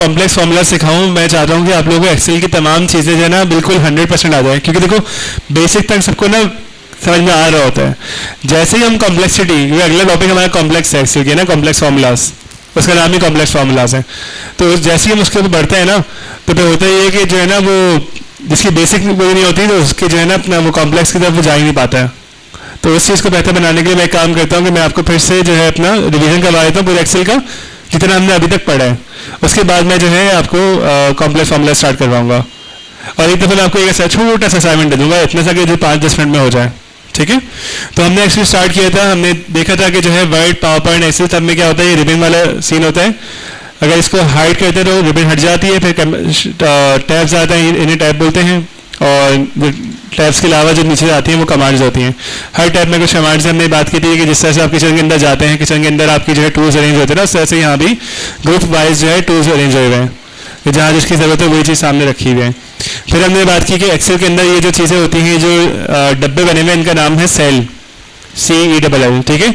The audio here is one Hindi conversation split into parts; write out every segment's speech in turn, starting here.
कॉम्प्लेक्स फॉर्मूला सिखाऊं, मैं चाहता हूं कि आप लोगों को एक्सेल की तमाम चीज़ें जो है ना बिल्कुल 100% आ जाए, क्योंकि देखो बेसिक तक सबको ना समझ में आ रहा होता है। जैसे ही हम कॉम्प्लेक्सिटी, अगला टॉपिक हमारा कॉम्प्लेक्स है एक्सेल की ना, कॉम्प्लेक्स फार्मूलाज, उसका नाम ही कॉम्प्लेक्स फार्मूलाज है। तो जैसे ही हम उसके ऊपर बढ़ते हैं ना, तो फिर होता ही है कि जो है ना वो जिसकी बेसिक वो नहीं होती, तो उसके जो है ना अपना वो कॉम्प्लेक्स की तरफ वो जा ही नहीं पाता है। तो उस चीज़ को बेहतर बनाने के लिए मैं काम करता हूँ कि मैं आपको फिर से जो है अपना रिवीजन करवा देता हूँ पूरे एक्सेल का, जितना हमने अभी तक पढ़ा है। उसके बाद मैं जो है आपको कॉम्प्लेक्स फार्मूला स्टार्ट करवाऊंगा, और एक दफ़ा मैं आपको एक ऐसा छोटा सा असाइनमेंट दे दूंगा, इतना सा कि जो 5-10 मिनट में हो जाए, ठीक है। तो हमने एक्चुअली स्टार्ट किया था, हमने देखा था कि जो है वर्ड, पावर पॉइंट, एक्सेल सब में क्या होता है, ये रिबन वाला सीन होता है। अगर इसको हाइड करते हैं तो रिबन हट जाती है, फिर टैब्स आते हैं, इन्हें टैब बोलते हैं, और टैब्स के अलावा जो नीचे आती हैं वो कमांड्स होती हैं। हर टैब में कुछ कमांड्स हमने बात की थी कि जिस तरह से आप किचन के अंदर जाते हैं, किचन के अंदर आपकी जो है टूल्स अरेंज होते हैं ना, उस तरह से यहाँ भी ग्रुप वाइज जो है टूल्स अरेंज हुए हैं, जहाँ जिसकी ज़रूरत है वही चीज़ सामने रखी हुई है। फिर हमने बात की कि एक्सेल के अंदर ये जो चीज़ें होती हैं, जो डब्बे बने हुए हैं, इनका नाम है सेल, CELL, ठीक है।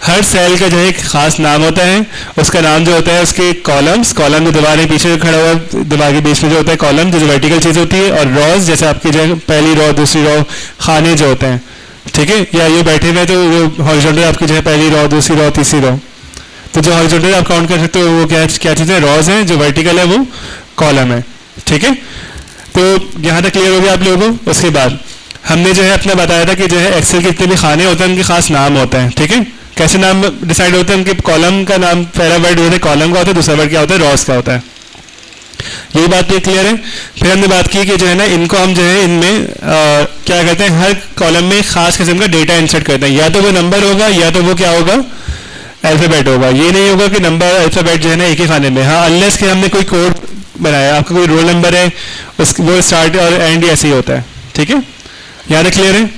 हर सेल का जो है एक खास नाम होता है, उसका नाम जो होता है उसके कॉलम्स, कॉलम जो दीवार के पीछे खड़ा हुआ दीवार के बीच में जो होता है कॉलम, जो वर्टिकल चीज़ होती है, और रॉज जैसे आपकी जो है पहली रो, दूसरी रो, खाने जो होते हैं, ठीक है। या ये बैठे हुए तो वो हॉरिजॉन्टल आपकी जो है पहली रो, दूसरी रो, तीसरी रो। तो जो हॉरिजॉन्टल आप काउंट कर सकते हो वो क्या चीज़ है, रॉज है, जो वर्टिकल है वो कॉलम है, ठीक है। तो यहाँ तक क्लियर हो गया आप लोगों को। उसके बाद हमने जो है अपना बताया था कि जो है एक्सेल के जितने भी खाने होते हैं उनके खास नाम होते हैं, ठीक है। कैसे नाम डिसाइड होते हैं उनके, कॉलम का नाम पहला वर्ड होता है कॉलम का होता है, दूसरा वर्ड क्या होता है, रॉस का होता है। यही बात भी क्लियर है। फिर हमने बात की कि जो है ना इनको हम जो है इनमें क्या करते हैं, हर कॉलम में खास किस्म का डेटा इंसर्ट करते हैं, या तो वो नंबर होगा या तो वो क्या होगा, अल्फ़ाबेट होगा। ये नहीं होगा कि नंबर अल्फ़ाबेट जो है ना एक ही खाने में, हाँ अनलेस कि हमने कोई कोड बनाया, आपका कोई रोल नंबर है वो स्टार्ट और एंड ऐसे ही होता है, ठीक है। यहाँ तक क्लियर है।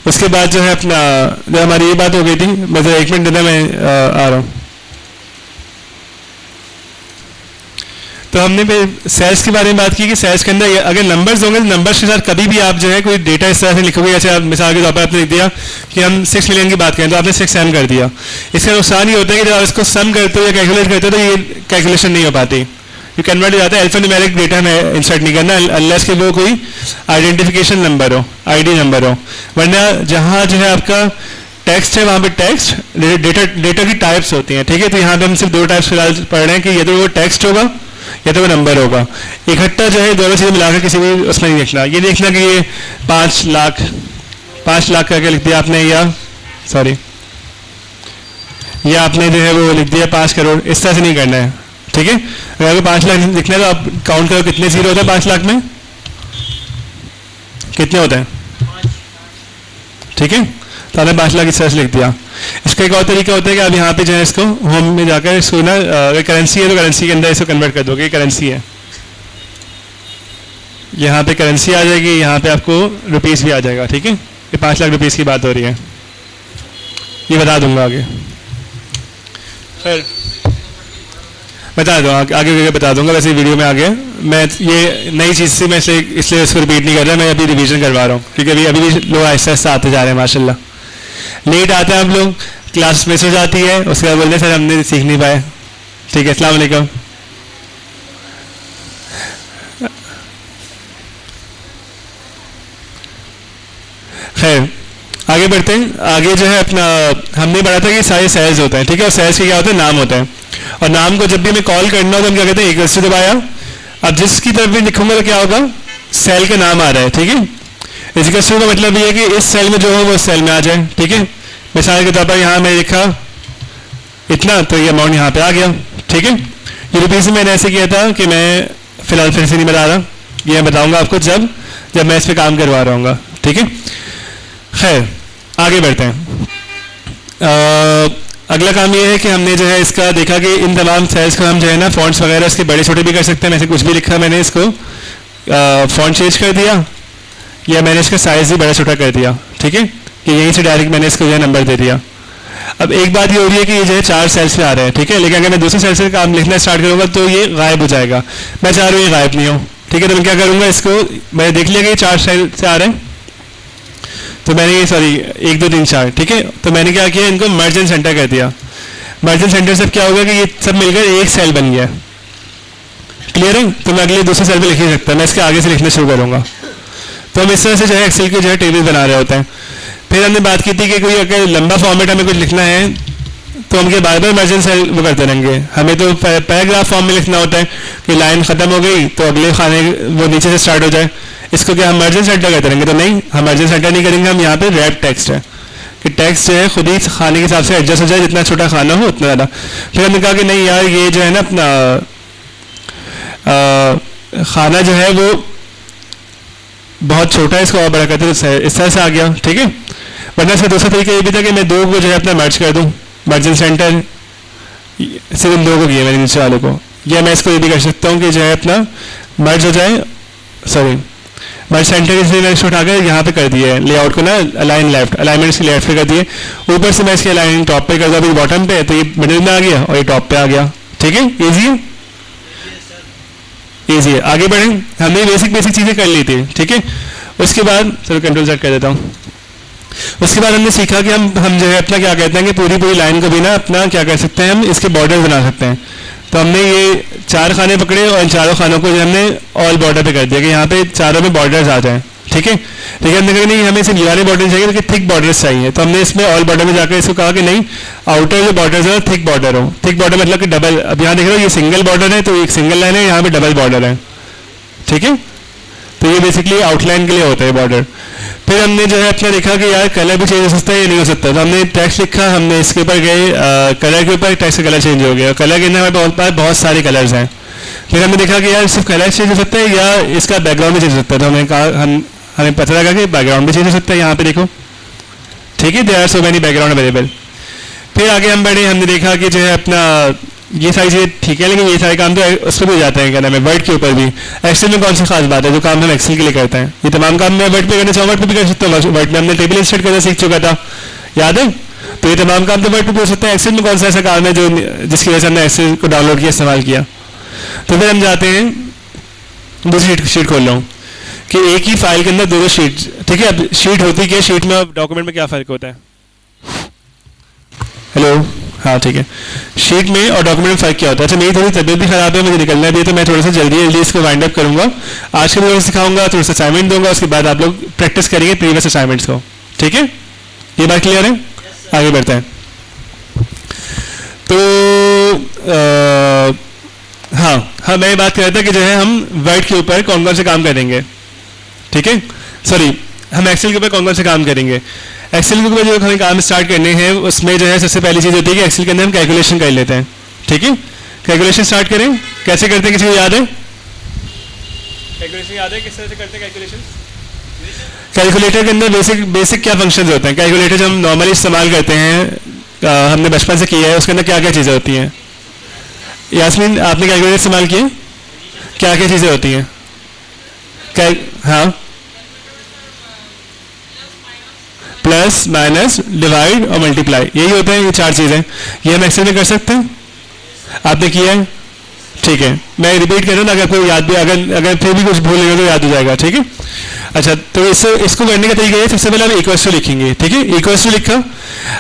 उसके बाद जो है अपना जो हमारी ये बात हो गई थी, मतलब 1 मिनट देना, मैं आ रहा हूँ। तो हमने सेल्स के बारे में बात की कि सेल्स के अंदर अगर नंबर्स होंगे तो नंबर्स के साथ कभी भी आप जो है कोई डेटा इस तरह से लिखोगे, जैसे आप मिसाल के तौर पर आपने लिख दिया कि हम 6 मिलियन की बात करें तो आपने 6M कर दिया। इसका नुकसान ये होता है कि जब आप इसको सम करते हो या कैलकुलेट करते हो तो ये कैलकुलेशन नहीं हो पाती, ये कन्वर्ट हो जाता है, अल्फान्यूमेरिक डेटा में इंसर्ट नहीं करना अनलेस कि वो कोई आइडेंटिफिकेशन नंबर हो, ID नंबर हो। वरना जहाँ जो है आपका टेक्स्ट है वहाँ पे टेक्स्ट, डेटा की टाइप्स होती हैं, ठीक है। तो यहाँ पे हम सिर्फ 2 टाइप्स फिलहाल पढ़ रहे हैं कि या तो वो टेक्स्ट होगा या तो वो नंबर होगा। इकट्ठा जो है दोनों चीज़ें मिलाकर किसी भी उसमें नहीं देखना, ये देखना कि ये 5 लाख करके लिख दिया आपने, या सॉरी या आपने जो है वो लिख दिया 5 करोड़, इस तरह से नहीं करना है, ठीक है। अगर आपको 5 लाख लिखना है तो आप काउंट करो कितने जीरो होते हैं 5 लाख में, कितने होते हैं, ठीक है। तो आपने 5 लाख इस तरह से लिख दिया। इसका एक और तरीका होता है कि आप यहाँ पे जो है इसको होम में जाकर इसको ना, अगर करेंसी है तो करेंसी के अंदर इसको कन्वर्ट कर दोगे, करेंसी है, यहाँ पे करेंसी आ जाएगी, यहाँ पे आपको रुपीस भी आ जाएगा, ठीक है। ये 5 लाख रुपीस की बात हो रही है, ये बता दूंगा आगे, फिर बता दो आगे बता दूंगा। वैसे वीडियो में आगे मैं ये नई चीज़ से मैं इसलिए इसको रिपीट नहीं कर रहा, मैं अभी रिवीजन करवा रहा हूँ, क्योंकि अभी भी लोग आहिस्ता आहिस्ता आते जा रहे हैं माशाल्लाह। लेट आते हैं हम लोग, क्लास मिस हो जाती है, उसके बाद बोलते हैं सर हमने सीख नहीं पाए, ठीक है। अस्सलाम वालेकुम। खैर आगे बढ़ते हैं। आगे जो है अपना हमने पढ़ा था कि सारे सेल्स होते हैं, ठीक है, और सेल्स के क्या होते हैं, नाम होते हैं, और नाम को जब भी हमें कॉल करना हो तो हम क्या कहते हैं, इक्वल टू दबाया। अब जिसकी तरफ भी लिखूंगा तो क्या होगा, सेल का नाम आ रहा है, ठीक है। इक्वल टू का मतलब ये है कि इस सेल में जो हो वो सेल में आ जाए, ठीक है। मिसाल के तौर पर यहाँ मैंने लिखा इतना, तो ये अमाउंट यहाँ पे आ गया, ठीक है। ये रुपीज़ मैंने ऐसे किया था कि मैं फिलहाल फिर से नहीं बता रहा, ये मैं बताऊँगा आपको जब मैं इस पर काम करवा रहा हूँ, ठीक है। खैर आगे बढ़ते हैं। अगला काम ये है कि हमने जो है इसका देखा कि इन तमाम सेल्स को हम जो है ना फॉन्ट्स वगैरह इसके बड़े छोटे भी कर सकते हैं। ऐसे कुछ भी लिखा मैंने इसको फॉन्ट चेंज कर दिया, या मैंने इसका साइज़ भी बड़ा छोटा कर दिया, ठीक है, कि यहीं से डायरेक्ट मैंने इसको जो है नंबर दे दिया। अब एक बात ये हो रही है कि ये जो है 4 सेल्स में आ रहे हैं, ठीक है, लेकिन अगर मैं दूसरे सेल से काम लिखना स्टार्ट करूँगा तो ये गायब हो जाएगा। मैं चाह रहा हूँ ये गायब नहीं हो, ठीक है। तो मैं क्या करूँगा, इसको मैंने देख लिया कि ये 4 सेल से आ रहे हैं, तो मैंने ये सॉरी 1 2 3 4, ठीक है। तो मैंने क्या किया, इनको मर्ज एंड सेंटर कर दिया। मर्ज एंड सेंटर से क्या होगा कि ये सब मिलकर एक सेल बन गया, क्लियर है? तो मैं अगले दूसरे सेल पे लिख ही सकता, मैं इसके आगे से लिखना शुरू करूँगा। तो हम इस तरह से जो है एक्सेल के जो है टेबल बना रहे होते हैं। फिर हमने बात की थी कि कोई अगर लंबा फॉर्मेट हमें कुछ लिखना है तो हम बार बार मर्जन सेल वो करते रहेंगे। हमें तो पैराग्राफ फॉर्म में लिखना होता है कि लाइन खत्म हो गई तो अगले खाने वो नीचे से स्टार्ट हो जाए। इसको क्या हम मर्जन सेंटर करते रहेंगे? तो नहीं, हम मर्जन सेंटर नहीं करेंगे। हम यहाँ पे रैप टेक्स्ट है कि टेक्स्ट जो है खुद ही खाने के हिसाब से एडजस्ट हो जाए, जितना छोटा खाना हो उतना ज़्यादा। फिर हमने कहा कि नहीं यार, ये जो है ना अपना खाना जो है वो बहुत छोटा है, इसको और बड़ा करते तो इस तरह से आ गया। ठीक है, वरना इसका दूसरा तरीका ये भी था कि मैं दो को जो है अपना मर्ज कर दूँ, मर्जन सेंटर सिर्फ इन दो को किया मैंने नीचे वाले को, या मैं इसको ये भी कर सकता हूँ कि जो है अपना मर्ज हो जाए, सॉरी मर्ज सेंटर इसलिए मैं इसको उठाकर यहाँ पे कर दिया है लेआउट को ना, अलाइन लेफ्ट, अलाइनमेंट इसके लेफ्ट पे कर दिए। ऊपर से मैं इसके अलाइन टॉप पे कर दूँ, अभी बॉटम पे तो ये मिडिल में आ गया और ये टॉप पे आ गया। ठीक है, ईजी है, ईजी है। आगे बढ़ें, हमने बेसिक चीज़ें कर ली थी। ठीक है, उसके बाद चलो कंट्रोल सेट कर देता हूँ। उसके बाद हमने सीखा कि हम जो है अपना क्या कहते हैं कि पूरी लाइन को भी ना अपना क्या कर सकते हैं, हम इसके बॉर्डर बना सकते हैं। तो हमने ये 4 खाने पकड़े और इन चारों खानों को जो हमने ऑल बॉर्डर पे कर दिया कि यहाँ पे चारों में बॉर्डर्स आ जाएं। ठीक है, लेकिन हमने कहा नहीं हमें सिर्फ ये वाले बॉर्डर चाहिए, लेकिन थिक बॉर्डर्स चाहिए। तो हमने इसमें ऑल बॉर्डर में जाकर इसको कहा कि नहीं, आउटर जो बॉर्डर्स है थिक बॉर्डर हो। थिक बॉर्डर मतलब कि डबल, अब यहाँ देख रहे हो ये सिंगल बॉर्डर है तो एक सिंगल लाइन है, यहाँ पे डबल बॉर्डर है। ठीक है, तो ये बेसिकली आउटलाइन के लिए होता है बॉर्डर। फिर हमने जो है अपना देखा कि यार कलर भी चेंज हो सकता है या नहीं हो सकता, तो हमने टेक्स्ट लिखा, हमने इसके ऊपर गए कलर के ऊपर, टेक्स्ट का कलर चेंज हो गया। कलर के अंदर हमारे बहुत सारे कलर्स हैं। फिर हमने देखा कि यार सिर्फ कलर चेंज हो सकता है या इसका बैकग्राउंड भी चेंज हो सकता है, तो हमने कहा हमें पता लगा कि बैकग्राउंड भी चेंज हो सकता है। यहाँ पे देखो, ठीक है, there are so many background available. फिर आगे हम बढ़े, हमने देखा कि जो है अपना ये सारी चीज़ें ठीक है, लेकिन ये सारे काम तो उस पर भी हो जाते हैं, क्या नाम है, वर्ड के ऊपर भी। एक्सेल में कौन सी खास बात है जो काम हम एक्सेल के लिए करते हैं? ये तमाम काम मैं वर्ड पे करना चाहूँ, वर्ड पे भी कर सकता हूँ। वर्ड में हमने टेबल इंसर्ट करना सीख चुका था, याद है? तो ये तमाम काम तो वर्ड पे भी हो सकते हैं। एक्सेल में कौन सा ऐसा काम है जो जिसकी वजह से हमने एक्सेल को डाउनलोड किया, इस्तेमाल किया? तो फिर हम जाते हैं, दूसरी शीट खोल रहा हूँ कि एक ही फाइल के अंदर दो शीट। ठीक है, अब शीट होती क्या, शीट में डॉक्यूमेंट में क्या फ़र्क होता है? हेलो, हाँ ठीक है, शीट में और डॉक्यूमेंट में फ़र्क क्या होता है? अच्छा, मेरी थोड़ी तबीयत भी खराब है, मुझे निकलना भी है, तो मैं थोड़ा सा जल्दी इसको वाइंड अप करूँगा। आज के वीडियो सिखाऊंगा, थोड़ा सा असाइनमेंट दूंगा, उसके बाद आप लोग प्रैक्टिस करेंगे प्रीवियस असाइनमेंट्स को। ठीक है, ये बात क्लियर है? आगे बढ़ते हैं। तो हाँ मैं ये बात कर रहा था कि जो है हम वर्ड के ऊपर कौन कौन से काम करेंगे। ठीक है, सॉरी, हम एक्सेल के ऊपर कौन कौन से काम करेंगे। एक्सेल के ऊपर जो हमें काम स्टार्ट करने हैं उसमें जो है सबसे पहली चीज़ होती है कि एक्सेल के अंदर हम कैलकुलेशन कर लेते हैं। ठीक है, कैलकुलेशन स्टार्ट करें, कैसे करते हैं, किसी को याद है? कैलकुलेशन याद है किस तरह से करते हैं कैलकुलेशन? कैलकुलेटर के अंदर बेसिक क्या फंक्शंस होते हैं? कैलकुलेटर जो हम नॉर्मली इस्तेमाल करते हैं, हमने बचपन से किया है, उसके अंदर क्या क्या चीज़ें होती हैं? यास्मीन, आपने कैलकुलेटर इस्तेमाल किया, क्या क्या चीज़ें होती हैं? हाँ, प्लस, माइनस, डिवाइड और मल्टीप्लाई, यही होते हैं ये 4 चीज़ें। ये हम एक्सेल में कर सकते हैं, आपने किया है? ठीक है, मैं रिपीट कर रहा हूँ अगर कोई याद भी, अगर फिर भी कुछ भूलेगा तो याद हो जाएगा। ठीक है, अच्छा, तो इसको करने का तरीका है, सबसे पहले आप इक्वल्स टू लिखेंगे। ठीक है, इक्वल्स टू लिखा,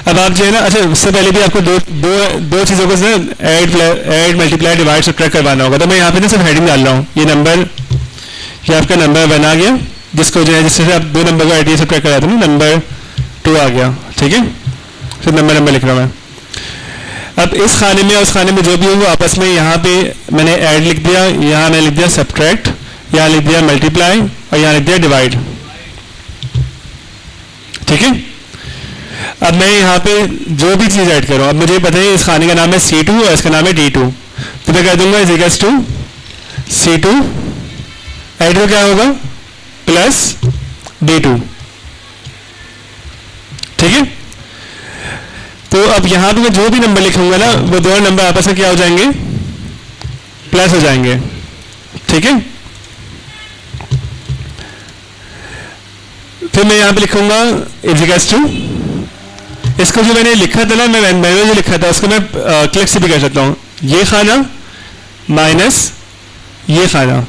अब आप जो है ना, अच्छा उससे पहले भी आपको दो चीज़ों को ऐड, मल्टीप्लाई, डिवाइड, सब्ट्रैक्ट करवाना होगा। तो मैं यहाँ पे ना सिर्फ हेडिंग डाल रहा हूँ, ये नंबर, ये आपका नंबर 1 आ गया, जिसको जो है जिससे आप 2 नंबर को ऐड सब्ट्रैक्ट कराते हैं, नंबर 2 आ गया। ठीक है, फिर नंबर लिख रहा हूँ मैं। अब इस खाने में और उस खाने में जो भी होगा आपस में, यहाँ पे मैंने ऐड लिख दिया, यहाँ मैंने लिख दिया सब्ट्रैक्ट, यहाँ लिख दिया मल्टीप्लाई और यहाँ लिख दिया डिवाइड। ठीक है, अब मैं यहाँ पे जो भी चीज़ ऐड करूँ, अब मुझे पता है इस खाने का नाम है C2 और इसका नाम है D2, तो मैं कह दूंगा इक्वल्स टू C2, ऐड में क्या होगा, प्लस D2। ठीक है, तो अब यहाँ पे मैं जो भी नंबर लिखूंगा ना, वो दोनों नंबर आपस में क्या हो जाएंगे, प्लस हो जाएंगे। ठीक है, फिर मैं यहाँ पे लिखूंगा इक्वल्स टू, इसको जो मैंने लिखा था ना, मैंने जो लिखा था उसको मैं क्लिक से भी कर सकता हूँ, ये खाना माइनस ये खाना।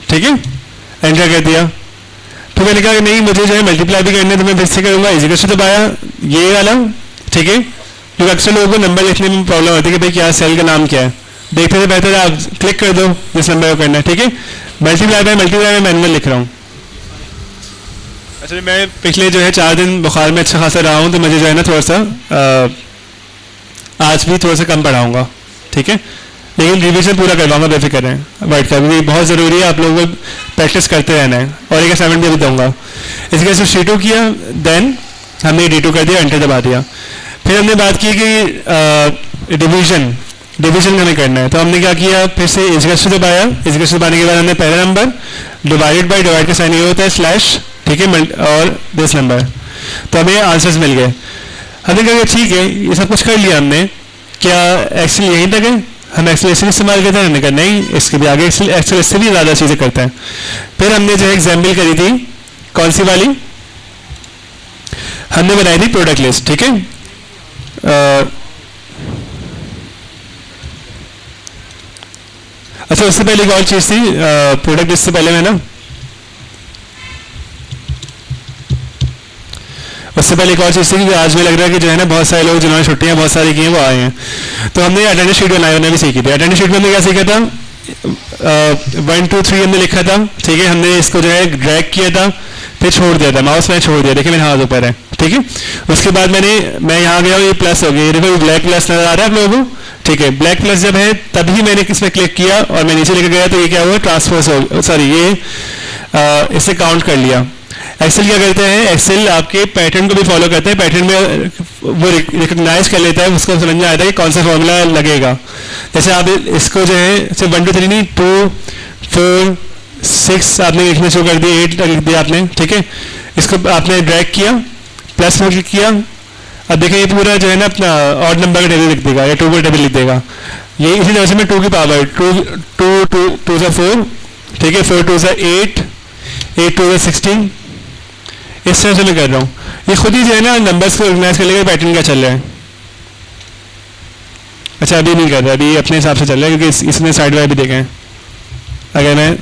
ठीक है, एंटर कर दिया। तो मैंने कहा कि नहीं, मुझे जो है मल्टीप्लाई भी करना है, तो मैं फिर से करूँगा इक्वल्स टू दबाया, ये वाला। ठीक है, क्योंकि अक्सर लोगों को नंबर लिखने में प्रॉब्लम होती है कि भाई क्या सेल का नाम क्या है, देखते से बेहतर है आप क्लिक कर दो जिस नंबर को करना है, ठीक है। मल्टीप्लाई में मैनुअल लिख रहा हूँ। अच्छा, मैं पिछले जो है 4 दिन बुखार में अच्छा खासा रहा हूँ, तो मुझे जो है ना थोड़ा सा आज भी थोड़ा सा कम पढ़ाऊँगा, ठीक है, लेकिन रिवीजन पूरा करवाऊंगा, बेफिक्र रहें वर्ड का, क्योंकि बहुत ज़रूरी है, आप लोगों को प्रैक्टिस करते रहना है। और एक असाइनमेंट भी दूंगा। इसके बाद C2 किया, देन हमने D2 कर दिया, एंटर दबा दिया। फिर हमने बात की कि डिवीजन हमें करना है, तो हमने क्या किया, फिर से इजगस दबाया। इजगस दबाने के बाद हमने पहला नंबर डिवाइड बाई, डिवाइड का साइन ये होता है स्लैश, ठीक है, और दिस नंबर, तो हमें आंसर्स मिल गए। हमने कहा ठीक है, ये सब कुछ कर लिया हमने, क्या एक्सेल यहीं तक है, हम एक्सेल ऐसे इस्तेमाल करते हैं? हमने कहा नहीं, इसके भी आगे एक्सेल इससे भी ज़्यादा चीज़ें करते हैं। फिर हमने जो है एग्जाम्पल करी थी, कौन सी वाली, हमने बनाई थी प्रोडक्ट लिस्ट, ठीक है। अच्छा, उससे पहले एक और चीज़ थी, प्रोडक्ट लिस्ट से पहले मैं ना, उससे पहले एक और चीज़ थी कि आज में लग रहा है कि जो है ना बहुत सारे लोग जिन्होंने छुट्टियां बहुत सारी की हैं वो आए हैं, तो हमने अटेंडेंस शीट बनाई, उन्होंने भी सीखी थी। अटेंडेंस शीट में हमने क्या सीखा था, 1 2 3 हमने लिखा था, ठीक है, हमने इसको जो है ड्रैग किया था, फिर छोड़ दिया था, माउस में छोड़ दिया, देखिए मेरे हाथ ऊपर है, ठीक है। उसके बाद मैं यहाँ गया, ये प्लस हो गया, देखो ब्लैक प्लस नजर आ रहा है आप लोगों को, ठीक है। ब्लैक प्लस जब है तभी मैंने किस पे क्लिक किया और मैं नीचे लेकर गया, तो ये क्या हुआ, ट्रांसफर्स हो, सॉरी ये इसे काउंट कर लिया। एक्सेल क्या करते हैं, एक्सेल आपके पैटर्न को भी फॉलो करते हैं, पैटर्न में वो रिकग्नाइज कर लेता है, उसको समझ में आता है कि कौन सा फॉर्मूला लगेगा। जैसे आप इसको जो है सिर्फ 1 2 3 नहीं, 2 4 6 आपने लिखना शुरू कर दिया, 8 लिख दिया आपने, ठीक है। इसको आपने ड्रैग किया, प्लस में क्लिक किया, अब देखिए ये पूरा जो है ना अपना ऑड नंबर का टेबल लिख देगा या 2 का टेबल लिख देगा। ये इसी तरह से मैं 2 की पावर 2 से 4, ठीक है, 4 2 से 8, 8 2 से 16, इस तरह से मैं कर रहा हूँ। ये खुद ही जो है ना नंबर्स को ऑर्गेनाइज कर लेगा, पैटर्न क्या चल रहा है। अच्छा, अभी नहीं कर रहा, अभी अपने हिसाब से चल रहा है, क्योंकि इसने साइड वाइड भी देखे हैं। अगर मैं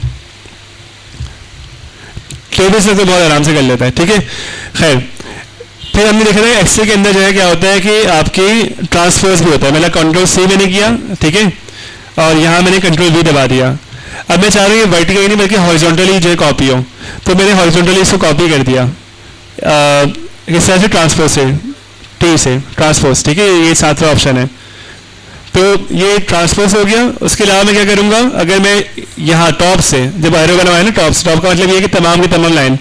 टेबल से तो बहुत आराम से कर लेता है, ठीक है। खैर, फिर हमने देखा था एक्सेल के अंदर जो है क्या होता है कि आपकी ट्रांसफर्स भी होता है, मतलब Ctrl+C मैंने किया, ठीक है, और यहाँ मैंने Ctrl+V दबा दिया। अब मैं चाह रहा हूँ कि वर्टिकली नहीं बल्कि हॉरिजॉन्टली जो है कॉपी हो, तो मैंने हॉरिजॉन्टली इसको कॉपी कर दिया इस तरह से, ट्रांसफर से, T से ट्रांसफर्स, ठीक है, ये 7वां ऑप्शन है, तो ये ट्रांसफर्स हो गया। उसके अलावा मैं क्या करूँगा, अगर मैं यहाँ टॉप से, जब एरो बना हुआ है ना टॉप का मतलब ये है कि तमाम की तमाम लाइन,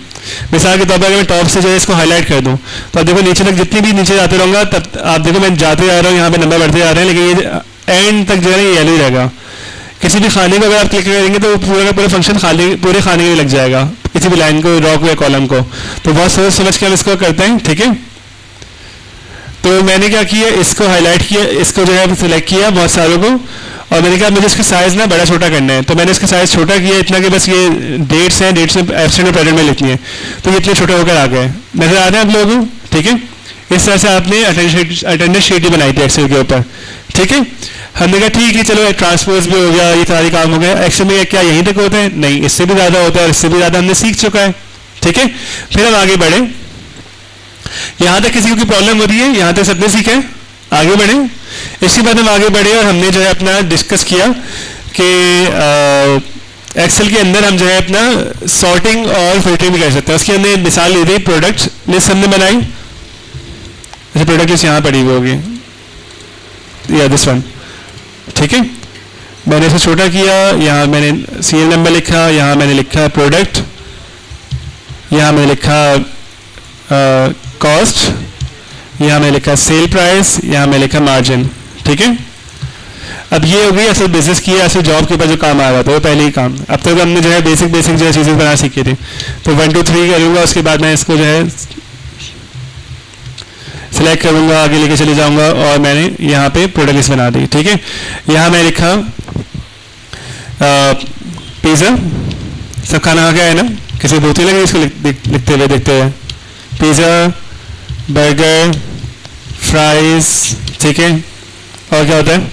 मिसाल के तौर पर अगर मैं टॉप से जो है इसको हाईलाइट कर दूँ, तो आप देखो नीचे तक जितनी भी नीचे जाते रहूँगा, तब आप देखो मैं जाते जा रहा हूँ, यहाँ पे नंबर बढ़ते जा रहे हैं, लेकिन ये एंड तक जो है ये येलो ही रहेगा। किसी भी खाने को अगर आप क्लिक करेंगे तो पूरा का पूरा फंक्शन पूरे खाने में लग जाएगा, किसी भी लाइन को, रॉ को या कॉलम को, तो बहुत सोच समझ के हम इसको करते हैं, ठीक है। तो मैंने क्या किया, इसको हाईलाइट किया, इसको जो है सिलेक्ट किया बहुत सारों को, और मैंने कहा मुझे इसका साइज़ ना बड़ा छोटा करना है, तो मैंने इसका साइज़ छोटा किया इतना कि बस ये डेट्स हैं, डेट्स में एब्सेंट और प्रेजेंट में लिखनी है, तो ये इतने छोटे होकर आ गए, नजर आ रहे हैं आप लोगों को, ठीक है। इस तरह से आपने अटेंडेंस शीट ही बनाई थी एक्सेल के ऊपर, ठीक है। हमने कहा ठीक है, चलो ट्रांसफर्स भी हो गया, ये सारे काम हो गए। एक्सेल में क्या यहीं तक होता है? नहीं, इससे भी ज़्यादा होता है, और इससे भी ज़्यादा हमने सीख चुका है, ठीक है। फिर हम आगे बढ़े, यहाँ तक किसी को प्रॉब्लम हो रही है? यहाँ तक सबने सीखा है, आगे बढ़े। इसके बाद हम आगे बढ़े और हमने जो है अपना डिस्कस किया कि एक्सेल के अंदर हम जो है अपना सॉर्टिंग और फिल्टरिंग भी कर सकते हैं। उसकी हमने मिसाल ली थी, प्रोडक्ट लिस्ट हमने बनाई, जैसे प्रोडक्ट लिस्ट यहाँ पड़ी हुई होगी, या दिस वन, ठीक है। मैंने इसे छोटा किया, यहाँ मैंने सीरियल नंबर लिखा, यहाँ मैंने लिखा प्रोडक्ट, यहाँ मैंने लिखा कॉस्ट, यहाँ मैंने लिखा सेल प्राइस, यहाँ मैंने लिखा मार्जिन, ठीक है। अब ये हो गई असल बिजनेस की, असल जॉब के ऊपर जो काम आ रहा था वो पहले ही काम। अब तक हमने जो है बेसिक जो है चीज़ें बना सीखी थी, तो 1 2 3 करूँगा, उसके बाद मैं इसको जो है सिलेक्ट करूँगा, आगे लेके चले जाऊँगा, और मैंने यहाँ पे प्रोडक्ट लिस्ट बना दी, ठीक है। यहाँ मैं लिखा पिज़्ज़ा, सब खाना आ गया है ना, किसी बहुत ही लगे इसको लिखते हुए देखते हुए, पिज़्ज़ा, बर्गर, फ्राइज, ठीक है। और क्या होता है?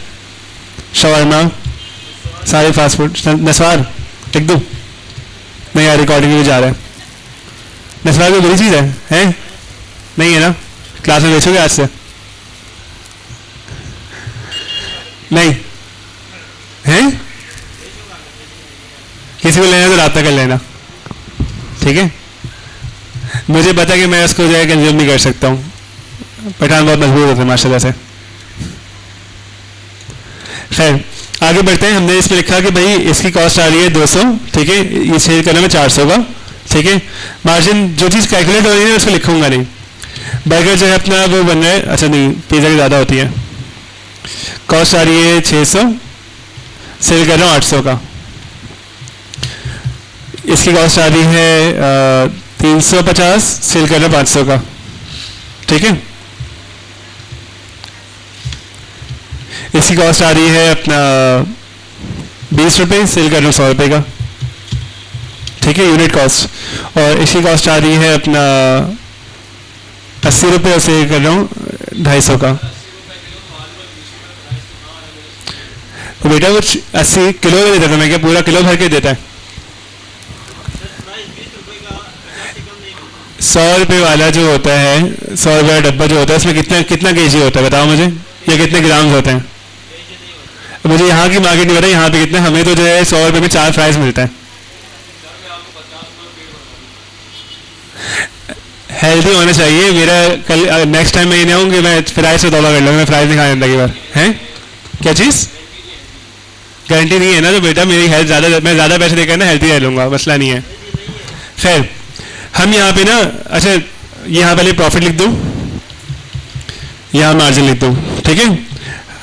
शवरमा, सारे फास्ट फूड। नस्वार लिख दूँ? नहीं यार, रिकॉर्डिंग में जा रहा है। नस्वार कोई बुरी चीज़ है? नहीं है ना? क्लास में बेचोगे आज से? नहीं, किसी को लेना है तो राब्ता कर लेना, ठीक है। मुझे पता कि मैं उसको जो है कंज्यूम नहीं कर सकता हूँ, पठान बहुत मजबूत होते हैं माशाल्लाह से। खैर आगे बढ़ते हैं। हमने इसमें लिखा कि भाई इसकी कॉस्ट आ रही है 200, ठीक है, ये सेल करने में 400 का, ठीक है। मार्जिन जो चीज़ कैलकुलेट हो रही है उसको लिखूंगा नहीं। बर्गर जो है अपना वो बन रहा है, अच्छा नहीं पिज़्ज़ा की ज़्यादा होती है, कॉस्ट आ रही है 600, सेल कर रहा हूँ 800 का। इसकी कॉस्ट आ रही है 350, सेल कर रहा हूँ 500 का, ठीक है। इसकी कॉस्ट आ रही है अपना 20 रुपये, सेल कर रहा हूँ 100 रुपये का, ठीक है, यूनिट कॉस्ट। और इसकी कॉस्ट आ रही है अपना 80 रुपये, और सेल कर रहा हूँ 250 का। तो बेटा कुछ 80 किलो में देता था मैं, क्या पूरा किलो भर के देता है? 100 रुपये वाला जो होता है, 100 रुपये का डब्बा जो होता है, उसमें कितना कितना केजी होता है बताओ मुझे, या कितने ग्राम होते हैं? मुझे यहाँ की मार्केट नहीं पता यहाँ पे कितने, हमें तो जो है 100 रुपये में 4 फ्राइज मिलता है। हेल्दी होना चाहिए। मेरा कल नेक्स्ट टाइम मैं ये नहीं आऊँगी, मैं फ्राइज से तौबा कर लूँगा, मैं फ्राइज नहीं खाने की बार है। क्या चीज़ गारंटी नहीं है ना, तो बेटा मेरी हेल्थ ज़्यादा, मैं ज़्यादा पैसे देकर ना हेल्थी रह लूँगा, मसला नहीं है। खैर हम यहाँ पे ना, अच्छा यहाँ पहले प्रॉफिट लिख दूँ, यहाँ मार्जिन लिख दूँ, ठीक है।